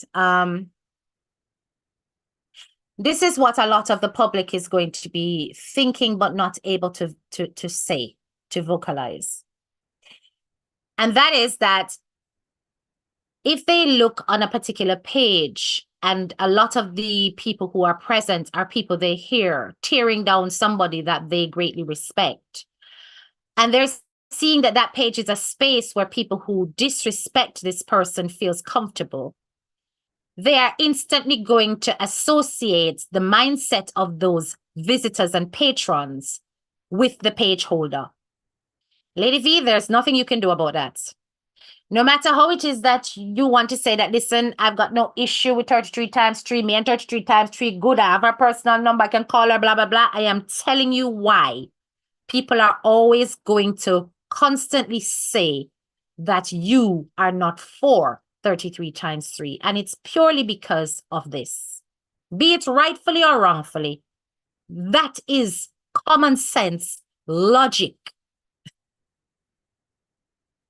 This is what a lot of the public is going to be thinking, but not able to say, to vocalize. And that is that if they look on a particular page and a lot of the people who are present are people they hear tearing down somebody that they greatly respect, and they're seeing that that page is a space where people who disrespect this person feels comfortable, they are instantly going to associate the mindset of those visitors and patrons with the page holder. Lady V, there's nothing you can do about that. No matter how it is that you want to say that, listen, I've got no issue with 33 times 3, me and 33 times 3, good, I have her personal number, I can call her, blah, blah, blah. I am telling you why. People are always going to constantly say that you are not for 33 times 3. And it's purely because of this. Be it rightfully or wrongfully. That is common sense logic.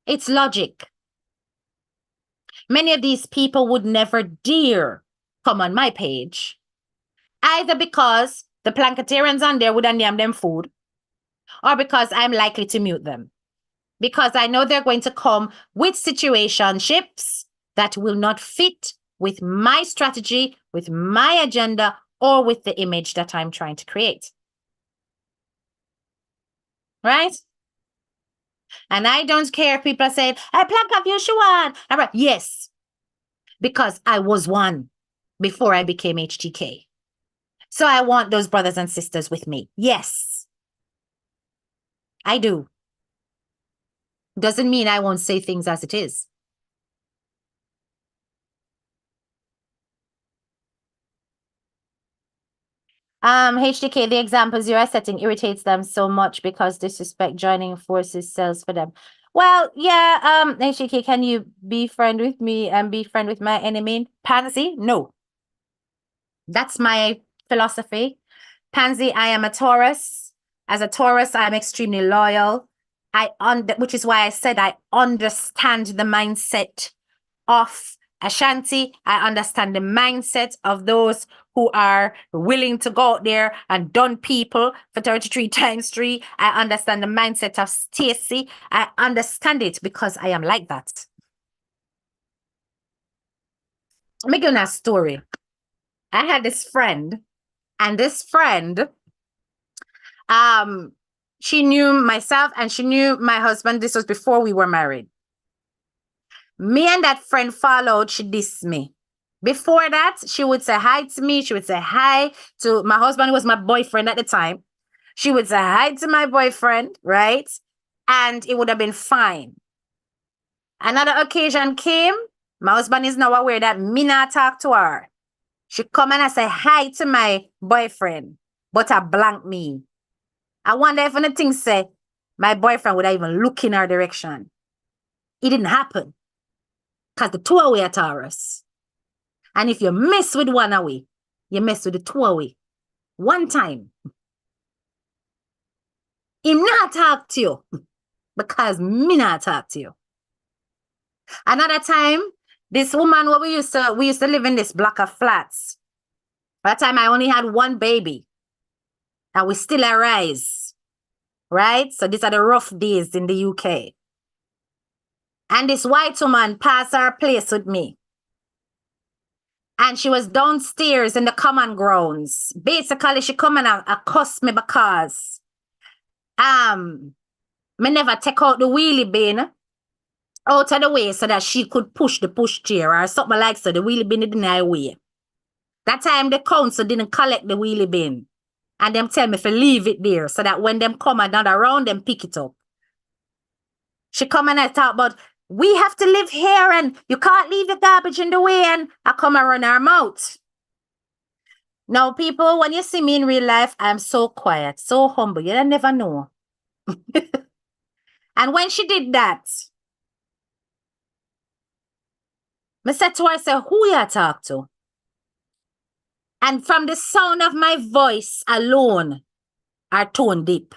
It's logic. Many of these people would never dare come on my page, either because the Planketarians on there would name them food, or because I'm likely to mute them. Because I know they're going to come with situationships that will not fit with my strategy, with my agenda, or with the image that I'm trying to create. Right? And I don't care if people are saying, I plank of you, Shuan. Yes, because I was one before I became HTK. So I want those brothers and sisters with me. Yes, I do. Doesn't mean I won't say things as it is. HDK, the examples you are setting irritates them so much because disrespect joining forces sells for them. Well, yeah, HDK, can you be friend with me and be friend with my enemy? Pansy? No. That's my philosophy. Pansy, I am a Taurus. As a Taurus, I'm extremely loyal. Which is why I said I understand the mindset of Ashanti. I understand the mindset of those who are willing to go out there and dun people for 33 times 3. I understand the mindset of Stacy. I understand it because I am like that. Let me give you a story. I had this friend, and this friend, she knew myself and she knew my husband. This was before we were married. Me and that friend followed, she dissed me. Before that, she would say hi to me. She would say hi to my husband, who was my boyfriend at the time. She would say hi to my boyfriend, right? And it would have been fine. Another occasion came. My husband is now aware that me not talk to her. She come and I say hi to my boyfriend, but I blank me. I wonder if anything say my boyfriend would have even look in her direction. It didn't happen. Because the two away are Taurus. And if you mess with one away, you mess with the two away. One time. Him not talk to you. Because me not talk to you. Another time, this woman, where we used to live in this block of flats. That time I only had one baby. And we still arise. Right? So these are the rough days in the UK. And this white woman passed her place with me. And she was downstairs in the common grounds. Basically, she come and accost me because me never take out the wheelie bin out of the way so that she could push the pushchair or something like so. The wheelie bin didn't away. That time the council didn't collect the wheelie bin. And them tell me to leave it there so that when them come another round, them pick it up. She come and I talk about, we have to live here and you can't leave the garbage in the way, and I come and run her mouth. Now, people, when you see me in real life, I'm so quiet, so humble. You never know. And when she did that, I said to her, I said, who you talk to? And from the sound of my voice alone, her tone deep.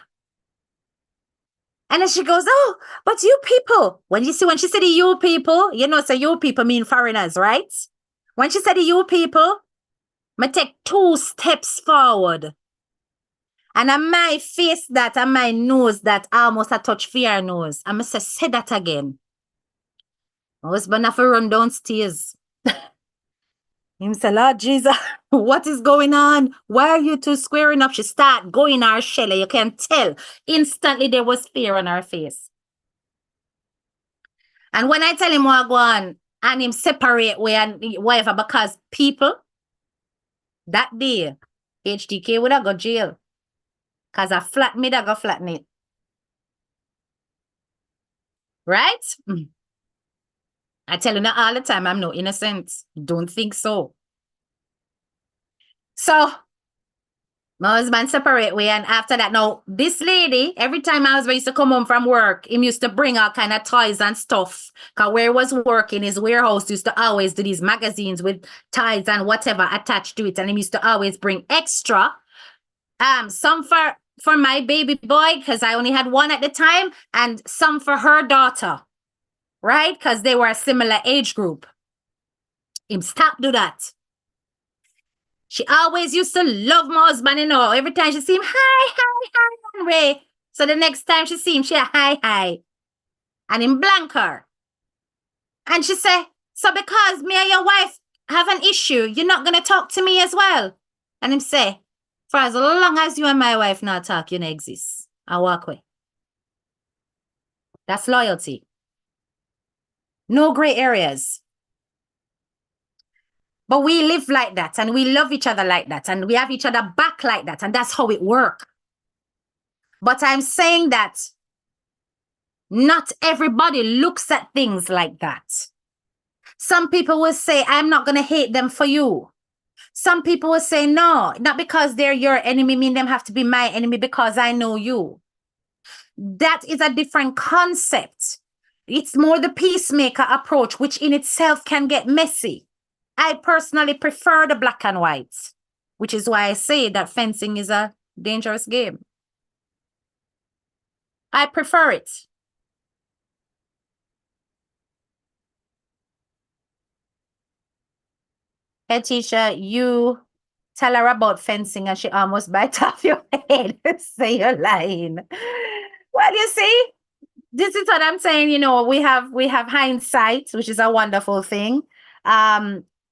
And then she goes, oh, but you people, when she said the you people, you know, so you people mean foreigners, right? When she said the you people, I take 2 steps forward. And I might face that, I might nose that, almost a touch fear nose. I must say that again. My husband have to run downstairs. Him say, Lord Jesus, what is going on? Why are you two squaring up? She start going her shell. You can tell. Instantly there was fear on her face. And when I tell him what go on, and him separate way and whatever, because people, that day, HDK would have go jail. Because I flat me, I go flatten it. Right? I tell you now all the time, I'm no innocent. Don't think so. So, my husband separate way, and after that, now, this lady, every time my husband used to come home from work, him used to bring all kind of toys and stuff. Because where he was working, his warehouse used to always do these magazines with toys and whatever attached to it, and he used to always bring extra. Some for my baby boy, because I only had one at the time, and some for her daughter, right? Because they were a similar age group. Him stop do that. She always used to love my husband, you know. Every time she see him, hi, Ray. So the next time she see him, she hi. And him blank her. And she say, so because me and your wife have an issue, you're not going to talk to me as well? And him say, for as long as you and my wife not talk, you don't exist. I walk away. That's loyalty. No gray areas. But we live like that, and we love each other like that, and we have each other back like that, and that's how it works. But I'm saying that not everybody looks at things like that. Some people will say, I'm not going to hate them for you. Some people will say, no, not because they're your enemy, mean them have to be my enemy because I know you. That is a different concept. It's more the peacemaker approach, which in itself can get messy. I personally prefer the black and white, which is why I say that fencing is a dangerous game. I prefer it. Hey, teacher, you tell her about fencing and she almost bites off your head. Say you're lying. Well, you see, this is what I'm saying. You know, we have hindsight, which is a wonderful thing.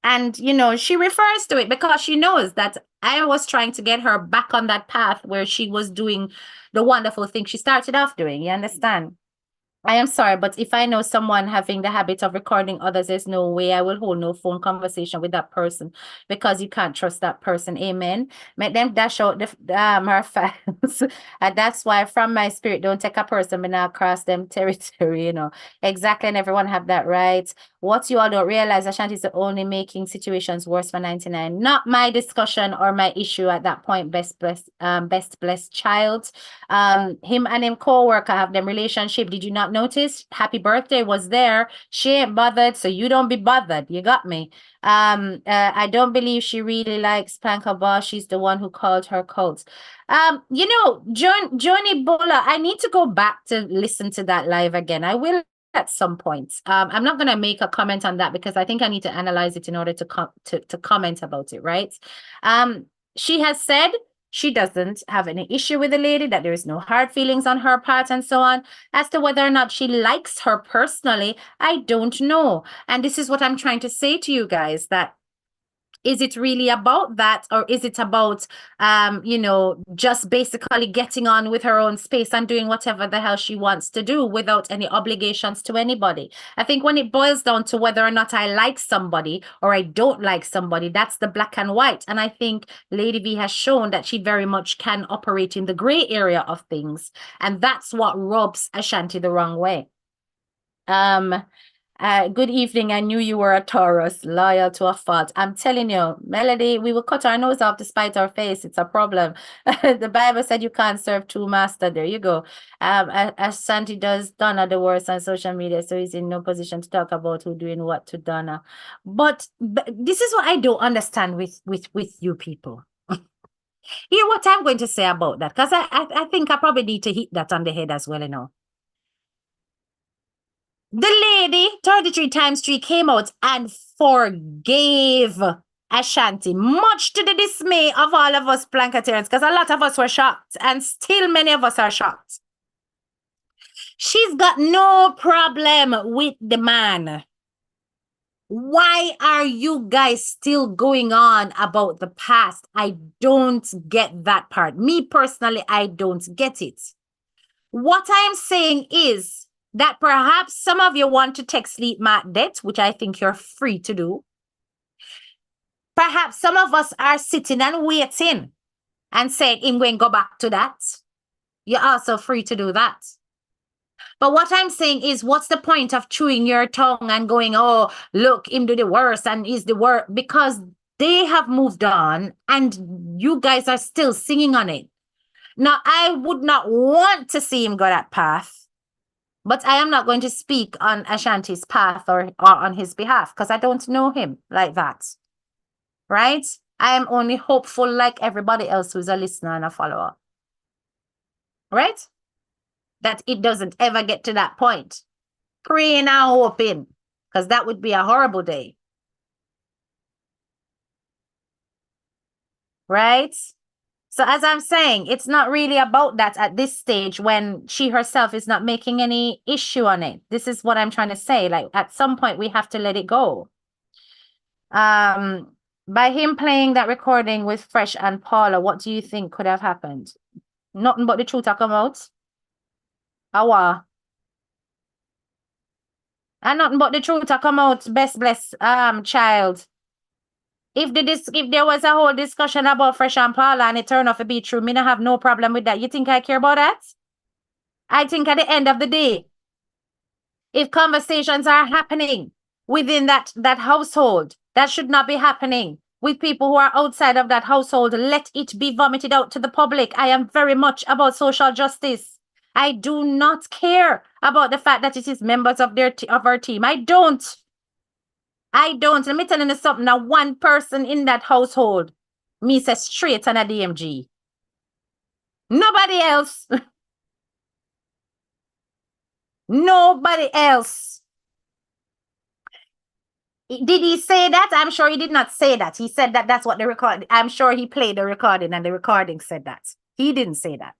And, you know, she refers to it because she knows that I was trying to get her back on that path where she was doing the wonderful thing she started off doing. You understand? I am sorry, but if I know someone having the habit of recording others, there's no way I will hold no phone conversation with that person because you can't trust that person. Amen. Make them dash out her files. And that's why from my spirit, don't take a person but now cross them territory, you know. Exactly. And everyone have that right. What you all don't realize, Ashanti is only making situations worse for 99. Not my discussion or my issue at that point, best blessed child. Him and him co-worker have them relationship. Did you not notice? Happy birthday was there. She ain't bothered, so you don't be bothered. You got me. I don't believe she really likes Panka Boss. She's the one who called her cult. You know, Johnny Bola, I need to go back to listen to that live again. I will at some point. I'm not going to make a comment on that because I think I need to analyze it in order to comment about it, right? She has said she doesn't have any issue with the lady, that there is no hard feelings on her part and so on. As to whether or not she likes her personally, I don't know. And this is what I'm trying to say to you guys, that Is it really about that, or is it about, just basically getting on with her own space and doing whatever the hell she wants to do without any obligations to anybody? I think when it boils down to whether or not I like somebody or I don't like somebody, that's the black and white. And I think Lady V has shown that she very much can operate in the gray area of things. And that's what rubs Ashanti the wrong way. Good evening. I knew you were a Taurus, loyal to a fault. I'm telling you, Melody, we will cut our nose off to spite our face. It's a problem. The Bible said you can't serve two masters. There you go. Ashanti does Donna the worst on social media, so he's in no position to talk about who doing what to Donna. But this is what I don't understand with you people. Hear what I'm going to say about that, because I think I probably need to hit that on the head as well, The lady, 33 times 3, came out and forgave Ashanti, much to the dismay of all of us Blanketarians, because a lot of us were shocked, and still many of us are shocked. She's got no problem with the man. Why are you guys still going on about the past? I don't get that part. Me personally, I don't get it. What I'm saying is that perhaps some of you want to take sleep mat debt, which I think you're free to do. Perhaps some of us are sitting and waiting and saying, I'm going to go back to that. You're also free to do that. But what I'm saying is, what's the point of chewing your tongue and going, oh, look, him do the worst and is the worst? Because they have moved on and you guys are still singing on it. Now, I would not want to see him go that path, but I am not going to speak on Ashanti's path or on his behalf because I don't know him like that, right? I am only hopeful like everybody else who's a listener and a follower, right? That it doesn't ever get to that point. Praying and hoping, because that would be a horrible day, right? So as I'm saying, it's not really about that at this stage when she herself is not making any issue on it. This is what I'm trying to say. Like at some point we have to let it go. By him playing that recording with Fresh and Paula, what do you think could have happened? Nothing but the truth will come out. Awa. And nothing but the truth will come out. Best bless child. If there was a whole discussion about Fresh and Paula and it turned out to be true, me not have no problem with that. You think I care about that? I think at the end of the day, if conversations are happening within that household, that should not be happening with people who are outside of that household. Let it be vomited out to the public. I am very much about social justice. I do not care about the fact that it is members of our team. I don't. Let me tell you something. Now, one person in that household, me say straight on a DMG. Nobody else. Nobody else. Did he say that? I'm sure he did not say that. He said that that's what the record. I'm sure he played the recording and the recording said that. He didn't say that.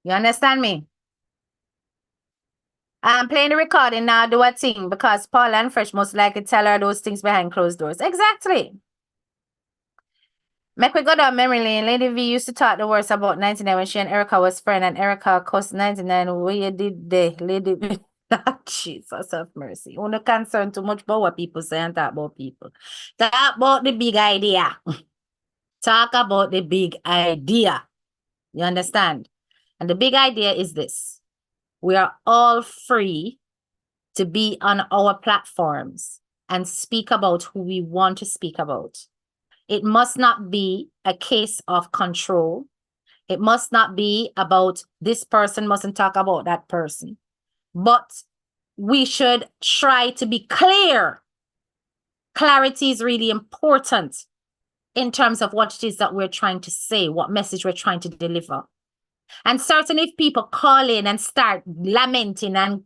You understand me? I'm playing the recording now, do a thing, because Paul and Fresh most likely tell her those things behind closed doors. Exactly. Make we go down memory lane. Lady V used to talk the worst about 99 when she and Erica was friend, and Erica cussed 99. What you did there, Lady V? Jesus have mercy. You're not concerned too much about what people say and talk about people. Talk about the big idea. Talk about the big idea. You understand? And the big idea is this. We are all free to be on our platforms and speak about who we want to speak about. It must not be a case of control. It must not be about this person mustn't talk about that person. But we should try to be clear. Clarity is really important in terms of what it is that we're trying to say, what message we're trying to deliver. And certainly if people call in and start lamenting and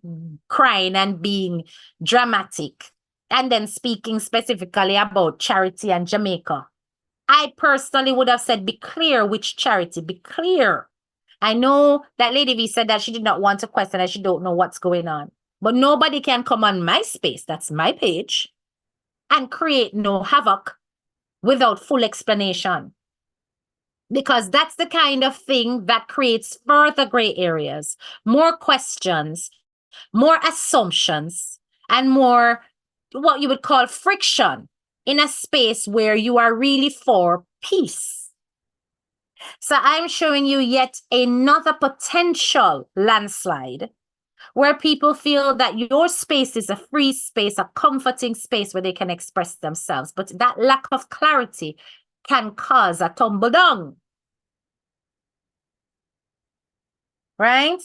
crying and being dramatic and then speaking specifically about charity and Jamaica, I personally would have said, be clear which charity, be clear. I know that Lady V said that she did not want to question and she don't know what's going on. But nobody can come on my space. That's my page. and create no havoc without full explanation. Because that's the kind of thing that creates further gray areas, more questions, more assumptions, and more what you would call friction in a space where you are really for peace. So I'm showing you yet another potential landslide where people feel that your space is a free space, a comforting space where they can express themselves. But that lack of clarity can cause a tumble down. Right?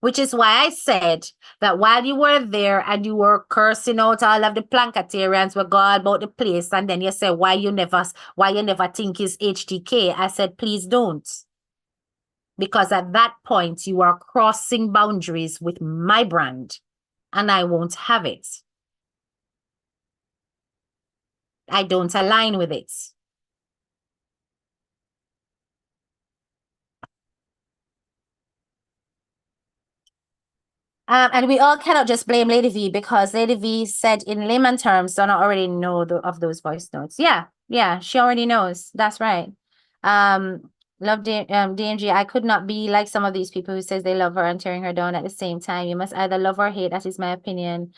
Which is why I said that while you were there and you were cursing out all of the Plancatarians were God about the place, and then you say why you never think is HTK. I said, please don't. Because at that point you are crossing boundaries with my brand, and I won't have it. I don't align with it. And we all cannot just blame Lady V, because Lady V said in layman terms, don't I already know of those voice notes. Yeah, she already knows. That's right. Love DMG. I could not be like some of these people who says they love her and tearing her down at the same time. You must either love or hate. That is my opinion.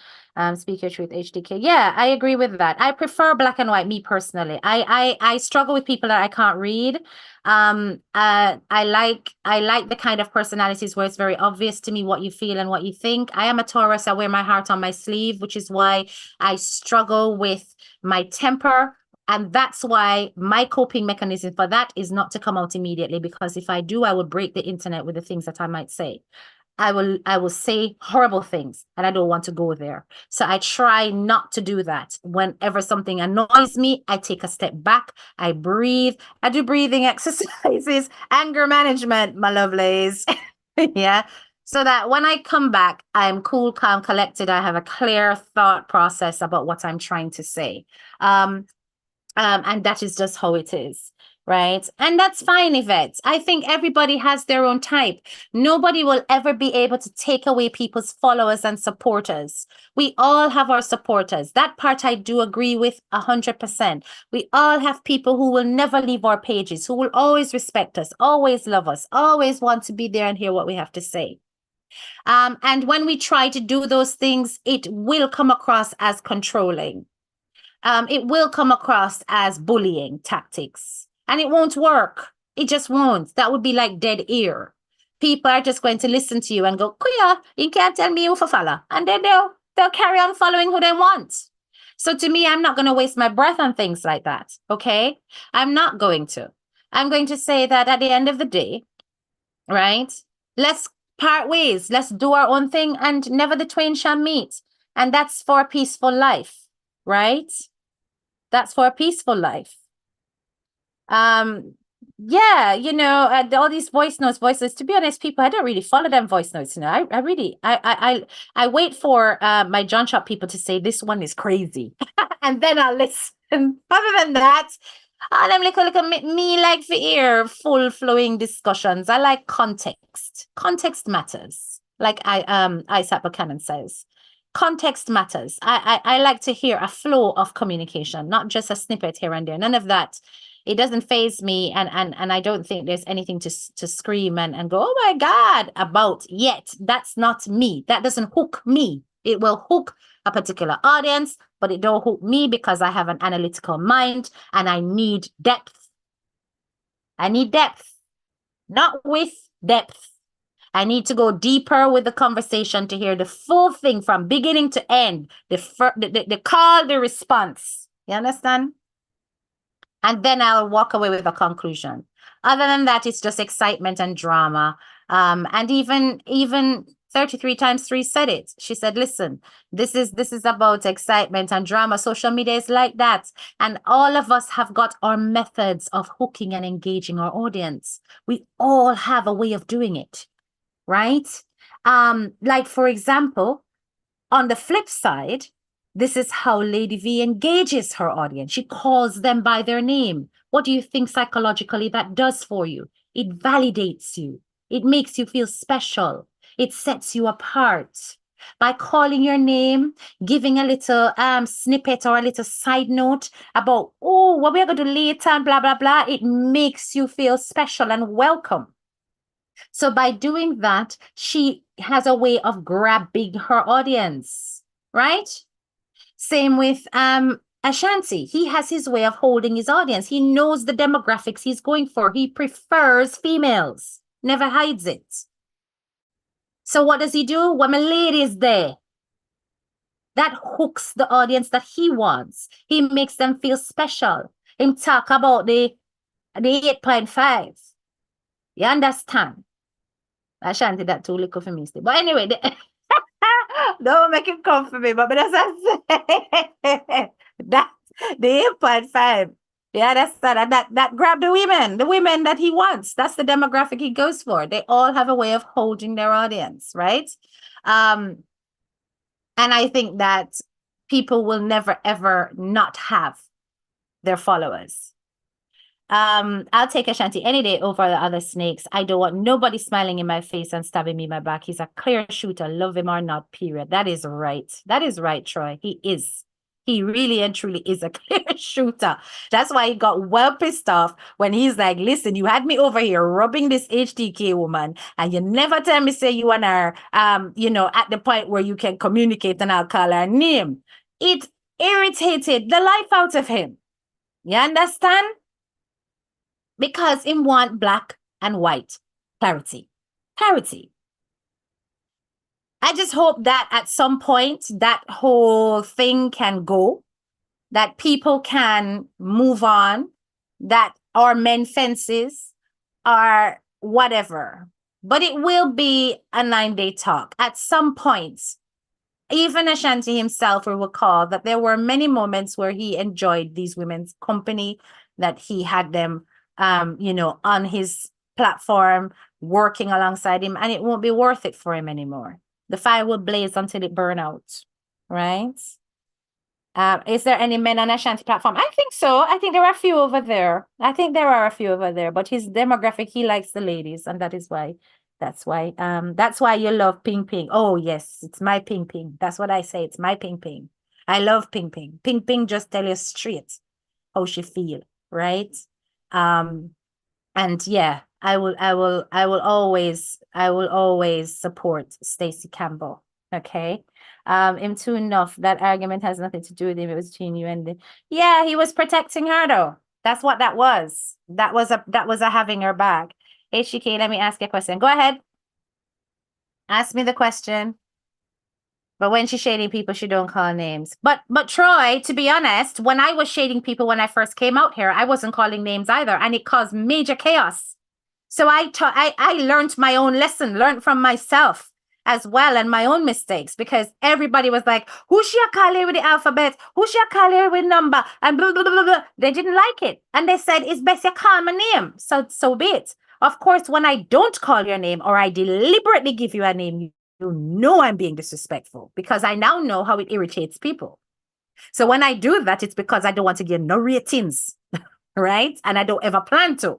Speak your truth, HDK. Yeah, I agree with that. I prefer black and white, me personally. I struggle with people that I can't read. I like the kind of personalities where it's very obvious to me what you feel and what you think. I am a Taurus. I wear my heart on my sleeve, which is why I struggle with my temper. And that's why my coping mechanism for that is not to come out immediately, because if I do, I will break the internet with the things that I might say. I will say horrible things, and I don't want to go there. So I try not to do that. Whenever something annoys me, I take a step back, I breathe, I do breathing exercises, anger management, my lovelies. Yeah. So that when I come back, I'm cool, calm, collected. I have a clear thought process about what I'm trying to say. And that is just how it is, right? And that's fine, Yvette. I think everybody has their own type. Nobody will ever be able to take away people's followers and supporters. We all have our supporters. That part I do agree with 100%. We all have people who will never leave our pages, who will always respect us, always love us, always want to be there and hear what we have to say. And when we try to do those things, it will come across as controlling. It will come across as bullying tactics, and it won't work. It just won't. That would be like dead ear. People are just going to listen to you and go, Kuya, you can't tell me who for follow. And then they'll carry on following who they want. So to me, I'm not going to waste my breath on things like that. Okay. I'm not going to. I'm going to say that at the end of the day, right? Let's part ways. Let's do our own thing, and never the twain shall meet. And that's for a peaceful life, right? That's for a peaceful life. Yeah, all these voices, to be honest, people, I don't really follow them voice notes. I really, I wait for my John Shop people to say this one is crazy. And then I'll listen. Other than that, I'm like me like for ear full flowing discussions. I like context. Context matters. Like Isaac Buchanan says. Context matters. I like to hear a flow of communication, not just a snippet here and there. None of that. It doesn't faze me, and I don't think there's anything to scream and go, oh my God, about yet. That's not me. That doesn't hook me. It will hook a particular audience, but it don't hook me because I have an analytical mind and I need depth. I need depth, not with depth. I need to go deeper with the conversation to hear the full thing from beginning to end, the call, the response. You understand? And then I'll walk away with a conclusion. Other than that, it's just excitement and drama. And even 33 times 3 said it. She said, listen, this is about excitement and drama. Social media is like that. And all of us have got our methods of hooking and engaging our audience. We all have a way of doing it. Right? Like, for example, on the flip side, this is how Lady V engages her audience. She calls them by their name. What do you think psychologically that does for you? It validates you. It makes you feel special. It sets you apart. By calling your name, giving a little snippet or a little side note about, oh, what we're going to do later and blah, blah, blah, it makes you feel special and welcome. So by doing that, she has a way of grabbing her audience, right? Same with Ashanti. He has his way of holding his audience. He knows the demographics he's going for. He prefers females, never hides it. So what does he do? When my lady is there, that hooks the audience that he wants. He makes them feel special. Him talk about the 8.5. You understand? Ashanti, that too little for me. But anyway, don't make it come for me. But that's that the 8.5. Yeah, that grab the women that he wants. That's the demographic he goes for. They all have a way of holding their audience, right? And I think that people will never ever not have their followers. I'll take Ashanti any day over the other snakes. I don't want nobody smiling in my face and stabbing me in my back. He's a clear shooter, love him or not, period. That is right. That is right, Troy. He is. He really and truly is a clear shooter. That's why he got well pissed off when he's like, listen, you had me over here rubbing this HTK woman, and you never tell me, say you and her, at the point where you can communicate and I'll call her name. It irritated the life out of him. You understand? Because him want black and white clarity. Clarity. I just hope that at some point that whole thing can go, that people can move on, that our men fences are whatever. But it will be a 9-day talk. At some point, even Ashanti himself will recall that there were many moments where he enjoyed these women's company, that he had them on his platform, working alongside him, and it won't be worth it for him anymore. The fire will blaze until it burn out, right? Is there any men on Ashanti platform? I think so. I think there are a few over there. But his demographic, he likes the ladies, and that's why you love Ping Ping. Oh, yes, it's my Ping Ping. That's what I say. It's my Ping Ping. I love Ping Ping. Ping Ping just tell you straight how she feel, right? And yeah, I will always support Stacey Campbell. Okay. Him too enough. That argument has nothing to do with him. It was between you and yeah, he was protecting her though. That's what that was. That was a having her back. HGK, let me ask you a question. Go ahead. Ask me the question. But when she's shading people, she don't call names. But Troy, to be honest, when I was shading people when I first came out here, I wasn't calling names either, and it caused major chaos. So I learned my own lesson, learned from myself as well, and my own mistakes, because everybody was like, who she a call here with the alphabet? Who she a call here with number? And blah, blah, blah, blah. They didn't like it. And they said, it's best you call my name. So be it. Of course, when I don't call your name or I deliberately give you a name, you know I'm being disrespectful, because I now know how it irritates people. So when I do that, it's because I don't want to get no ratings, right? And I don't ever plan to.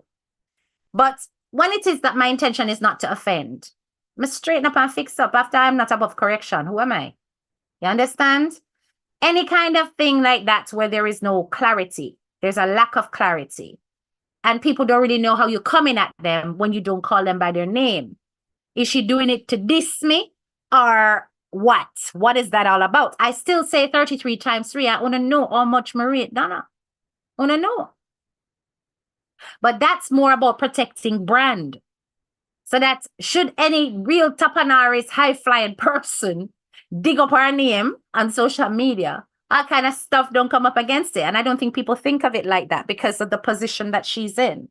But when it is that my intention is not to offend, I'm straighten up and fix up. After I'm not above correction, who am I? You understand? Any kind of thing like that where there is no clarity, there's a lack of clarity, and people don't really know how you're coming at them when you don't call them by their name. Is she doing it to diss me or what? What is that all about? I still say 33 times 3. I want to know how much Marie Donna. I want to know. But that's more about protecting brand. So that should any real Tapanaris high-flying person dig up her name on social media, all kind of stuff don't come up against it. And I don't think people think of it like that because of the position that she's in.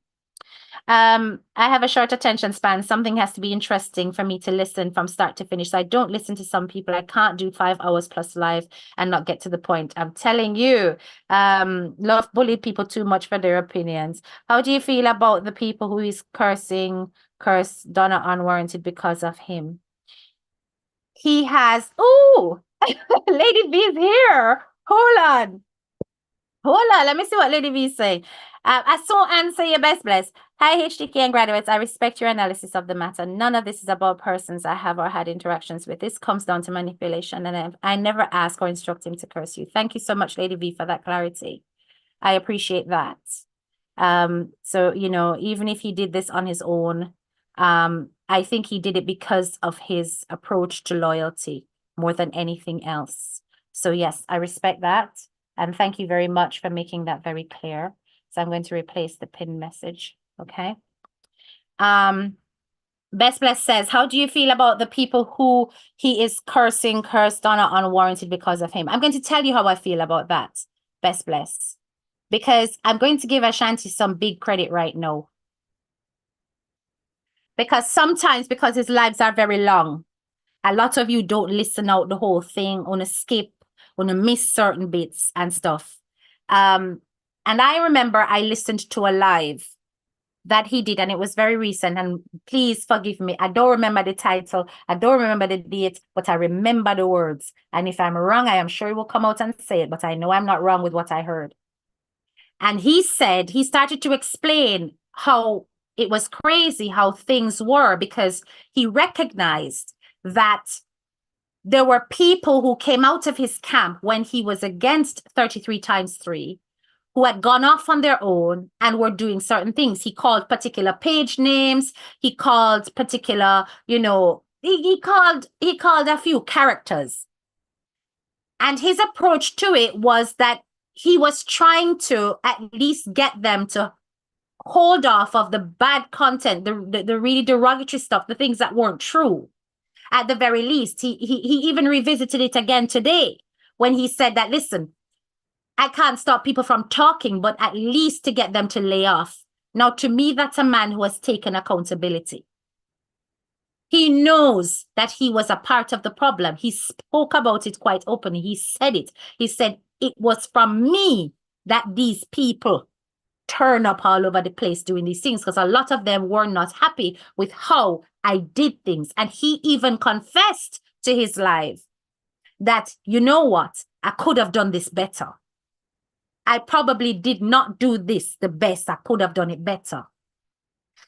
I have a short attention span. Something has to be interesting for me to listen from start to finish. So I don't listen to some people. I can't do 5 hours plus live and not get to the point. I'm telling you, love bully people too much for their opinions. How do you feel about the people who is curse Donna unwarranted because of him? He has, oh, Lady B is here. Hold Hold on, let me see what Lady V is saying. I saw answer your best bless. Hi, HTK and graduates. I respect your analysis of the matter. None of this is about persons I have or had interactions with. This comes down to manipulation, and I never ask or instruct him to curse you. Thank you so much, Lady V, for that clarity. I appreciate that. So, you know, even if he did this on his own, I think he did it because of his approach to loyalty more than anything else. So yes, I respect that. And thank you very much for making that very clear. So I'm going to replace the pin message. Okay. Best Bless says, how do you feel about the people who he is cursed Donna unwarranted because of him? I'm going to tell you how I feel about that, Best Bless, because I'm going to give Ashanti some big credit right now. Because sometimes, because his lives are very long, a lot of you don't listen out the whole thing, on a skip, on a miss certain bits and stuff. And I remember I listened to a live that he did, and it was very recent, and please forgive me. I don't remember the title. I don't remember the date, but I remember the words. And if I'm wrong, I am sure he will come out and say it, but I know I'm not wrong with what I heard. And he said, he started to explain how it was crazy how things were, because he recognized that there were people who came out of his camp when he was against 33 times 3, who had gone off on their own and were doing certain things. He called particular page names. He called particular, you know, he called a few characters. And his approach to it was that he was trying to at least get them to hold off of the bad content, the really derogatory stuff, the things that weren't true. At the very least, he even revisited it again today when he said that, listen, I can't stop people from talking, but at least to get them to lay off. Now, to me, that's a man who has taken accountability. He knows that he was a part of the problem. He spoke about it quite openly. He said it. He said, it was from me that these people turn up all over the place doing these things, because a lot of them were not happy with how I did things. And he even confessed to his life that, you know what, I could have done this better. I probably did not do this the best. I could have done it better.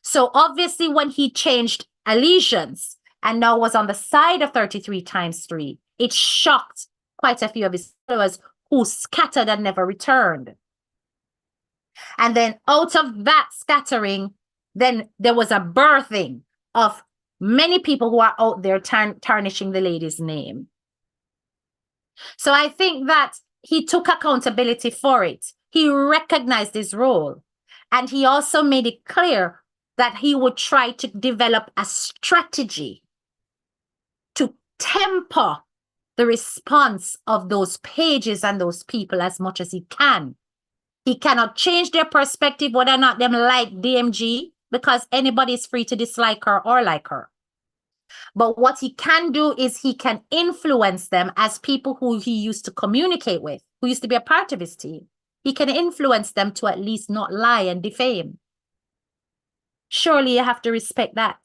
So obviously when he changed allegiance and now was on the side of 33 times 3, it shocked quite a few of his followers who scattered and never returned. And then out of that scattering, then there was a birthing of many people who are out there tarnishing the lady's name. So I think that he took accountability for it. He recognized his role. And he also made it clear that he would try to develop a strategy to temper the response of those pages and those people as much as he can. He cannot change their perspective whether or not them like DMG, because anybody is free to dislike her or like her. But what he can do is he can influence them as people who he used to communicate with, who used to be a part of his team. He can influence them to at least not lie and defame. Surely you have to respect that.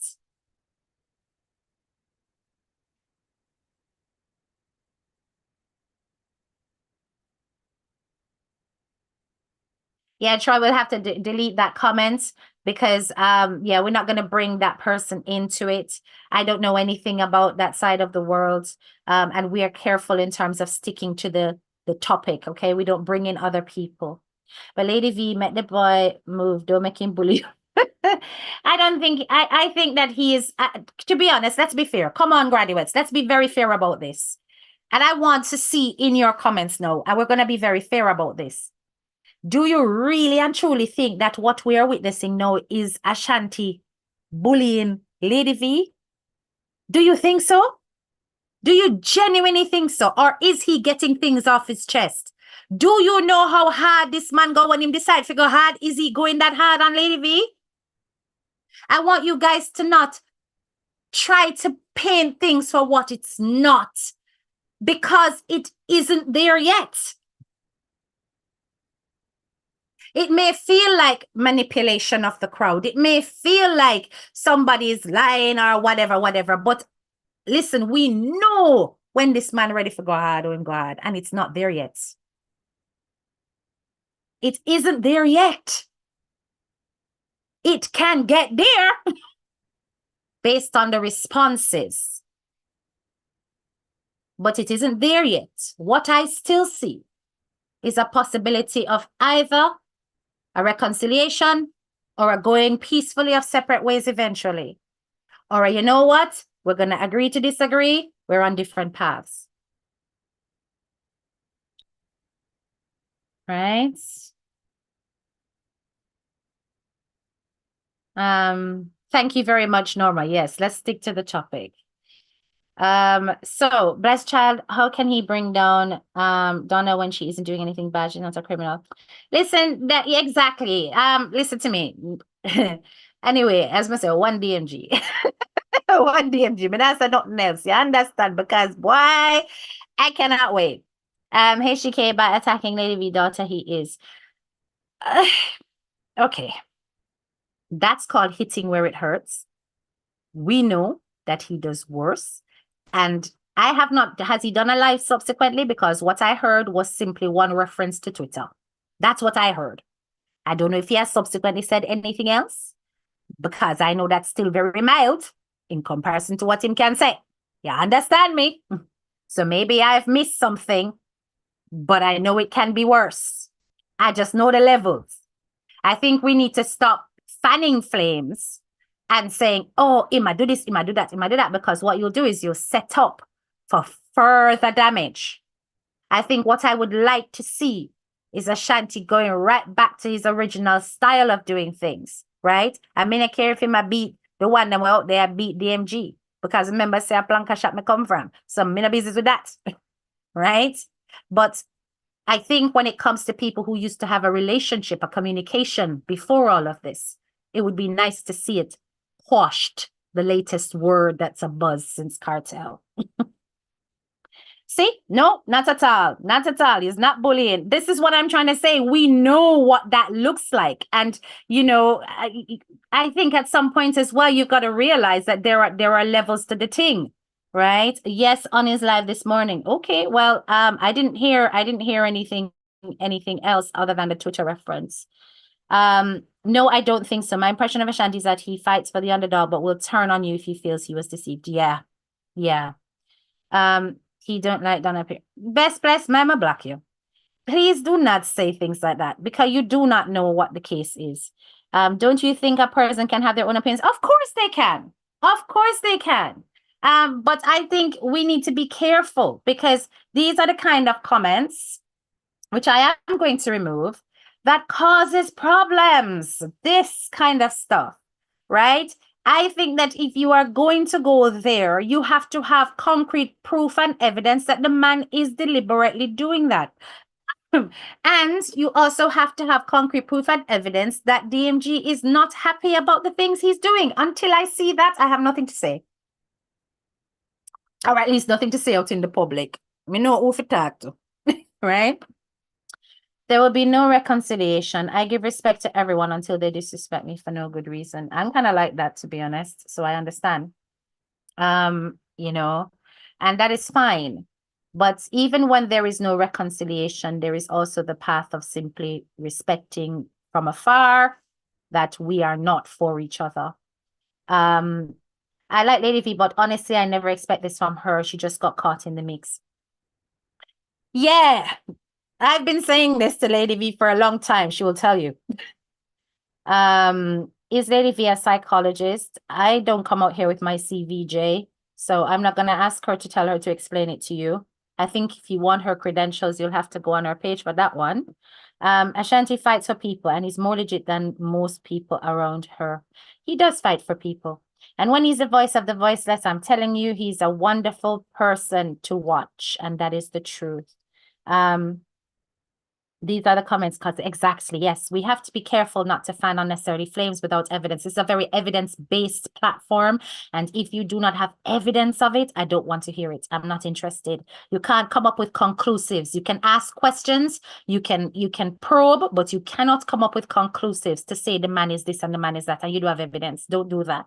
Yeah, Troy will have to delete that comment, because yeah, we're not going to bring that person into it. I don't know anything about that side of the world, and we are careful in terms of sticking to the topic. Okay, we don't bring in other people. But Lady V, met the boy move, don't make him bully. I don't think, I think that he is, to be honest, let's be fair. Come on, graduates, let's be very fair about this. And I want to see in your comments now, and we're going to be very fair about this. Do you really and truly think that what we are witnessing now is Ashanti bullying Lady V? Do you think so? Do you genuinely think so? Or is he getting things off his chest? Do you know how hard this man go when him decide to go hard? Is he going that hard on Lady V? I want you guys to not try to paint things for what it's not, because it isn't there yet. It may feel like manipulation of the crowd. It may feel like somebody is lying or whatever. But listen, we know when this man ready for God or in God, and it's not there yet. it isn't there yet. It can get there based on the responses, but it isn't there yet. What I still see is a possibility of either a reconciliation or a going peacefully of separate ways eventually. Or you know what? We're going to agree to disagree. We're on different paths. Right? Thank you very much, Norma. Yes, let's stick to the topic. So blessed child, how can he bring down Donna when she isn't doing anything bad? She's not a criminal. Listen, that exactly. Listen to me. Anyway, as I say, one DMG. One DMG, but that's nothing else. You understand? Because why? I cannot wait. HDK by attacking Lady V daughter, he is. Okay. That's called hitting where it hurts. We know that he does worse. And I have not, has he done a live subsequently? Because what I heard was simply one reference to Twitter. That's what I heard. I don't know if he has subsequently said anything else, because I know that's still very mild in comparison to what him can say. You understand me? So maybe I've missed something, but I know it can be worse. I just know the levels. I think we need to stop fanning flames and saying, oh, he might do this, he might do that, he might do that, because what you'll do is you'll set up for further damage. I think what I would like to see is Ashanti going right back to his original style of doing things, right? I mean, I care if he might beat the one that were out there beat DMG, because remember, say a planka shot me come from. So I'm in a business with that, right? But I think when it comes to people who used to have a relationship, a communication before all of this, it would be nice to see it quashed, the latest word that's a buzz since cartel. See? No, not at all. Not at all. He's not bullying. This is what I'm trying to say. We know what that looks like. And, you know, I think at some point as well, you've got to realize that there are levels to the thing, right? Yes, on his live this morning. Okay, well, I didn't hear anything else other than the Twitter reference. No, I don't think so. My impression of Ashanti is that he fights for the underdog, but will turn on you if he feels he was deceived. Yeah. He don't like Donna. Best bless, mama block you. Please do not say things like that, because you do not know what the case is. Don't you think a person can have their own opinions? Of course they can. Of course they can. But I think we need to be careful, because these are the kind of comments, which I am going to remove, that causes problems. This kind of stuff, right? I think that if you are going to go there, you have to have concrete proof and evidence that the man is deliberately doing that. And you also have to have concrete proof and evidence that DMG is not happy about the things he's doing. Until I see that, I have nothing to say. Or at least nothing to say out in the public. We know who to talk to, right? There will be no reconciliation. I give respect to everyone until they disrespect me for no good reason. I'm kind of like that, to be honest. So I understand. You know, and that is fine. But even when there is no reconciliation, there is also the path of simply respecting from afar that we are not for each other. I like Lady V, but honestly, I never expect this from her. She just got caught in the mix. Yeah, I've been saying this to Lady V for a long time. She will tell you. Is Lady V a psychologist? I don't come out here with my CVJ, so I'm not going to ask her to tell her to explain it to you. I think if you want her credentials, you'll have to go on her page for that one. Ashanti fights for people and he's more legit than most people around her. He does fight for people. And when he's the voice of the voiceless, I'm telling you, he's a wonderful person to watch. And that is the truth. These are the comments, because exactly, yes, we have to be careful not to fan unnecessarily flames without evidence. It's a very evidence-based platform. And if you do not have evidence of it, I don't want to hear it. I'm not interested. You can't come up with conclusives. You can ask questions, you can probe, but you cannot come up with conclusives to say the man is this and the man is that, and you do have evidence. Don't do that.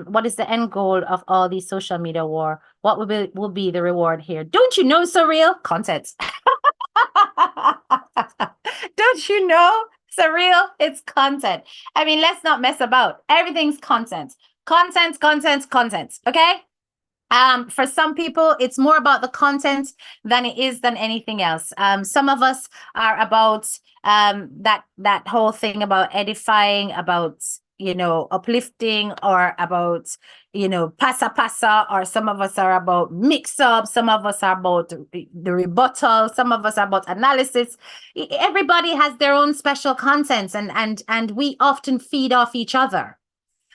What is the end goal of all these social media war? What will be the reward here? Don't you know, Surreal? Content. Don't you know? Surreal, it's content. I mean, let's not mess about. Everything's content. Content, content, content. Okay? For some people, it's more about the content than it is than anything else. Some of us are about that whole thing about edifying, about uplifting, or about pasa pasa, or some of us are about mix up, some of us are about the rebuttal, some of us are about analysis. Everybody has their own special contents, and we often feed off each other.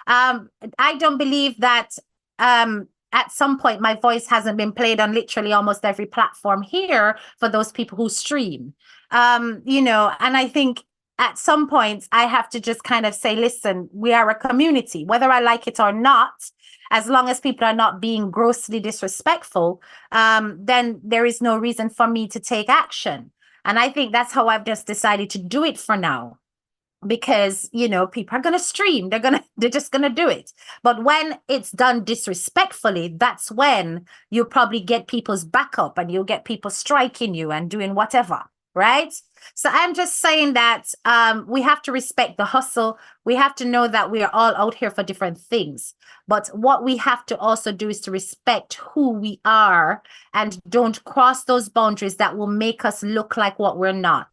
I don't believe that at some point my voice hasn't been played on literally almost every platform here for those people who stream. And I think at some point I have to just kind of say, listen, we are a community, whether I like it or not. As long as people are not being grossly disrespectful, then there is no reason for me to take action. And I think that's how I've just decided to do it for now, because people are going to stream, they're just going to do it. But when it's done disrespectfully, that's when you probably get people's backup, and you'll get people striking you and doing whatever, right? So I'm just saying that we have to respect the hustle. We have to know that we are all out here for different things, but what we have to also do is to respect who we are, and don't cross those boundaries that will make us look like what we're not.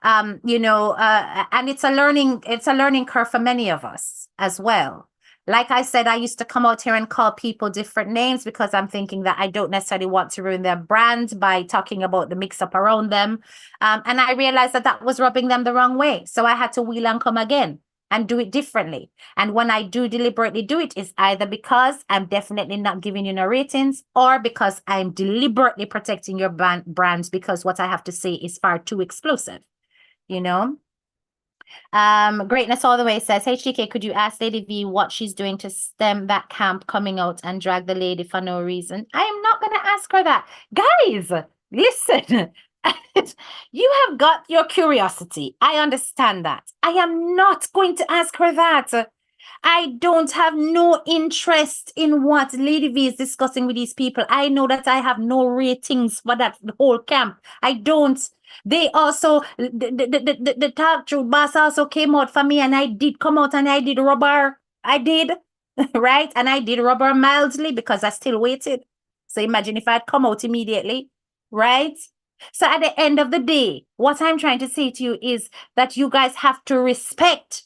And it's a learning curve for many of us as well. Like I said, I used to come out here and call people different names because I'm thinking that I don't necessarily want to ruin their brand by talking about the mix up around them. And I realized that was rubbing them the wrong way. So I had to wheel and come again and do it differently. And when I do deliberately do it, is either because I'm definitely not giving you no ratings, or because I'm deliberately protecting your brands, because what I have to say is far too explosive. Greatness all the way says, HDK, could you ask Lady V what she's doing to stem that camp coming out and drag the lady for no reason? I am not going to ask her that. Guys, listen, you have got your curiosity. I understand that. I am not going to ask her that. I don't have no interest in what Lady V is discussing with these people. I know that I have no ratings for that whole camp. I don't. They also, the talk truth boss also came out for me, and I did come out and I did rubber. I did, right? And I did rubber mildly because I still waited. So imagine if I'd come out immediately, right? So at the end of the day, what I'm trying to say to you is that you guys have to respect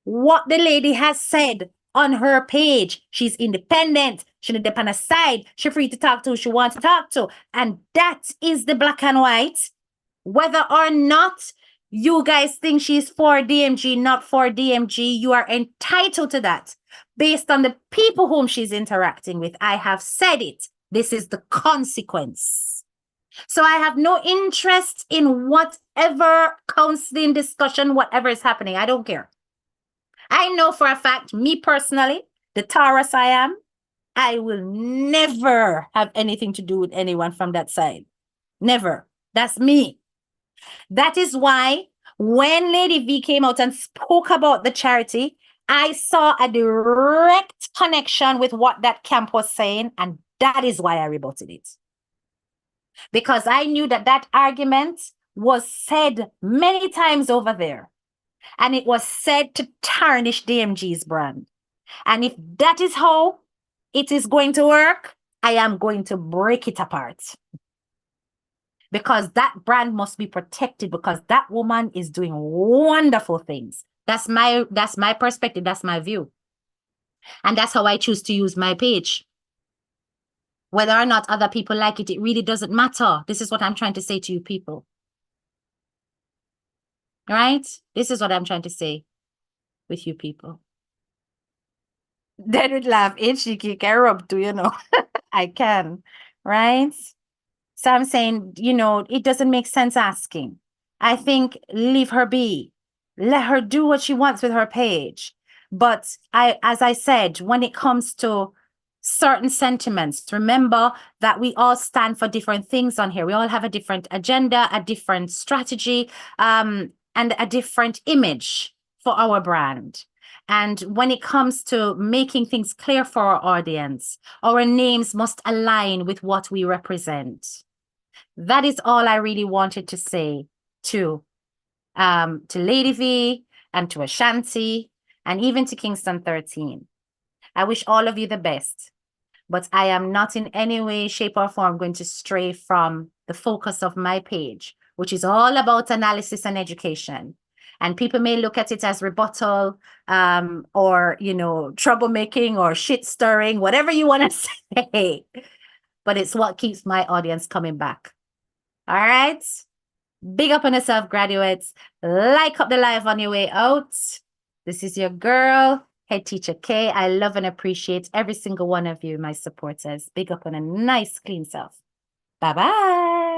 what the lady has said on her page. She's independent. She not depend on a side. She's free to talk to who she wants to talk to. And that is the black and white. Whether or not you guys think she's for DMG, not for DMG, you are entitled to that based on the people whom she's interacting with. I have said it. This is the consequence. So I have no interest in whatever counseling discussion, whatever is happening. I don't care. I know for a fact, me personally, the Taurus I am, I will never have anything to do with anyone from that side. Never. That's me. That is why when Lady V came out and spoke about the charity, I saw a direct connection with what that camp was saying, and that is why I rebutted it. Because I knew that argument was said many times over there, and it was said to tarnish DMG's brand. And if that is how it is going to work, I am going to break it apart. Because that brand must be protected, because that woman is doing wonderful things. That's my perspective. That's my view. And that's how I choose to use my page. Whether or not other people like it, it really doesn't matter. This is what I'm trying to say to you people. Right? This is what I'm trying to say with you people. They would laugh. She can rub too, I can. Right? So I'm saying, it doesn't make sense asking. I think leave her be. Let her do what she wants with her page. But as I said, when it comes to certain sentiments, remember that we all stand for different things on here. We all have a different agenda, a different strategy, and a different image for our brand. And when it comes to making things clear for our audience, our names must align with what we represent. That is all I really wanted to say to to Lady V, and to Ashanti, and even to Kingston 13. I wish all of you the best, but I am not in any way, shape, or form going to stray from the focus of my page, which is all about analysis and education. And people may look at it as rebuttal, or, troublemaking or shit stirring, whatever you want to say. But it's what keeps my audience coming back. All right. Big up on yourself, graduates. Like up the live on your way out. This is your girl, Head Teacher K. I love and appreciate every single one of you, my supporters. Big up on a nice, clean self. Bye-bye.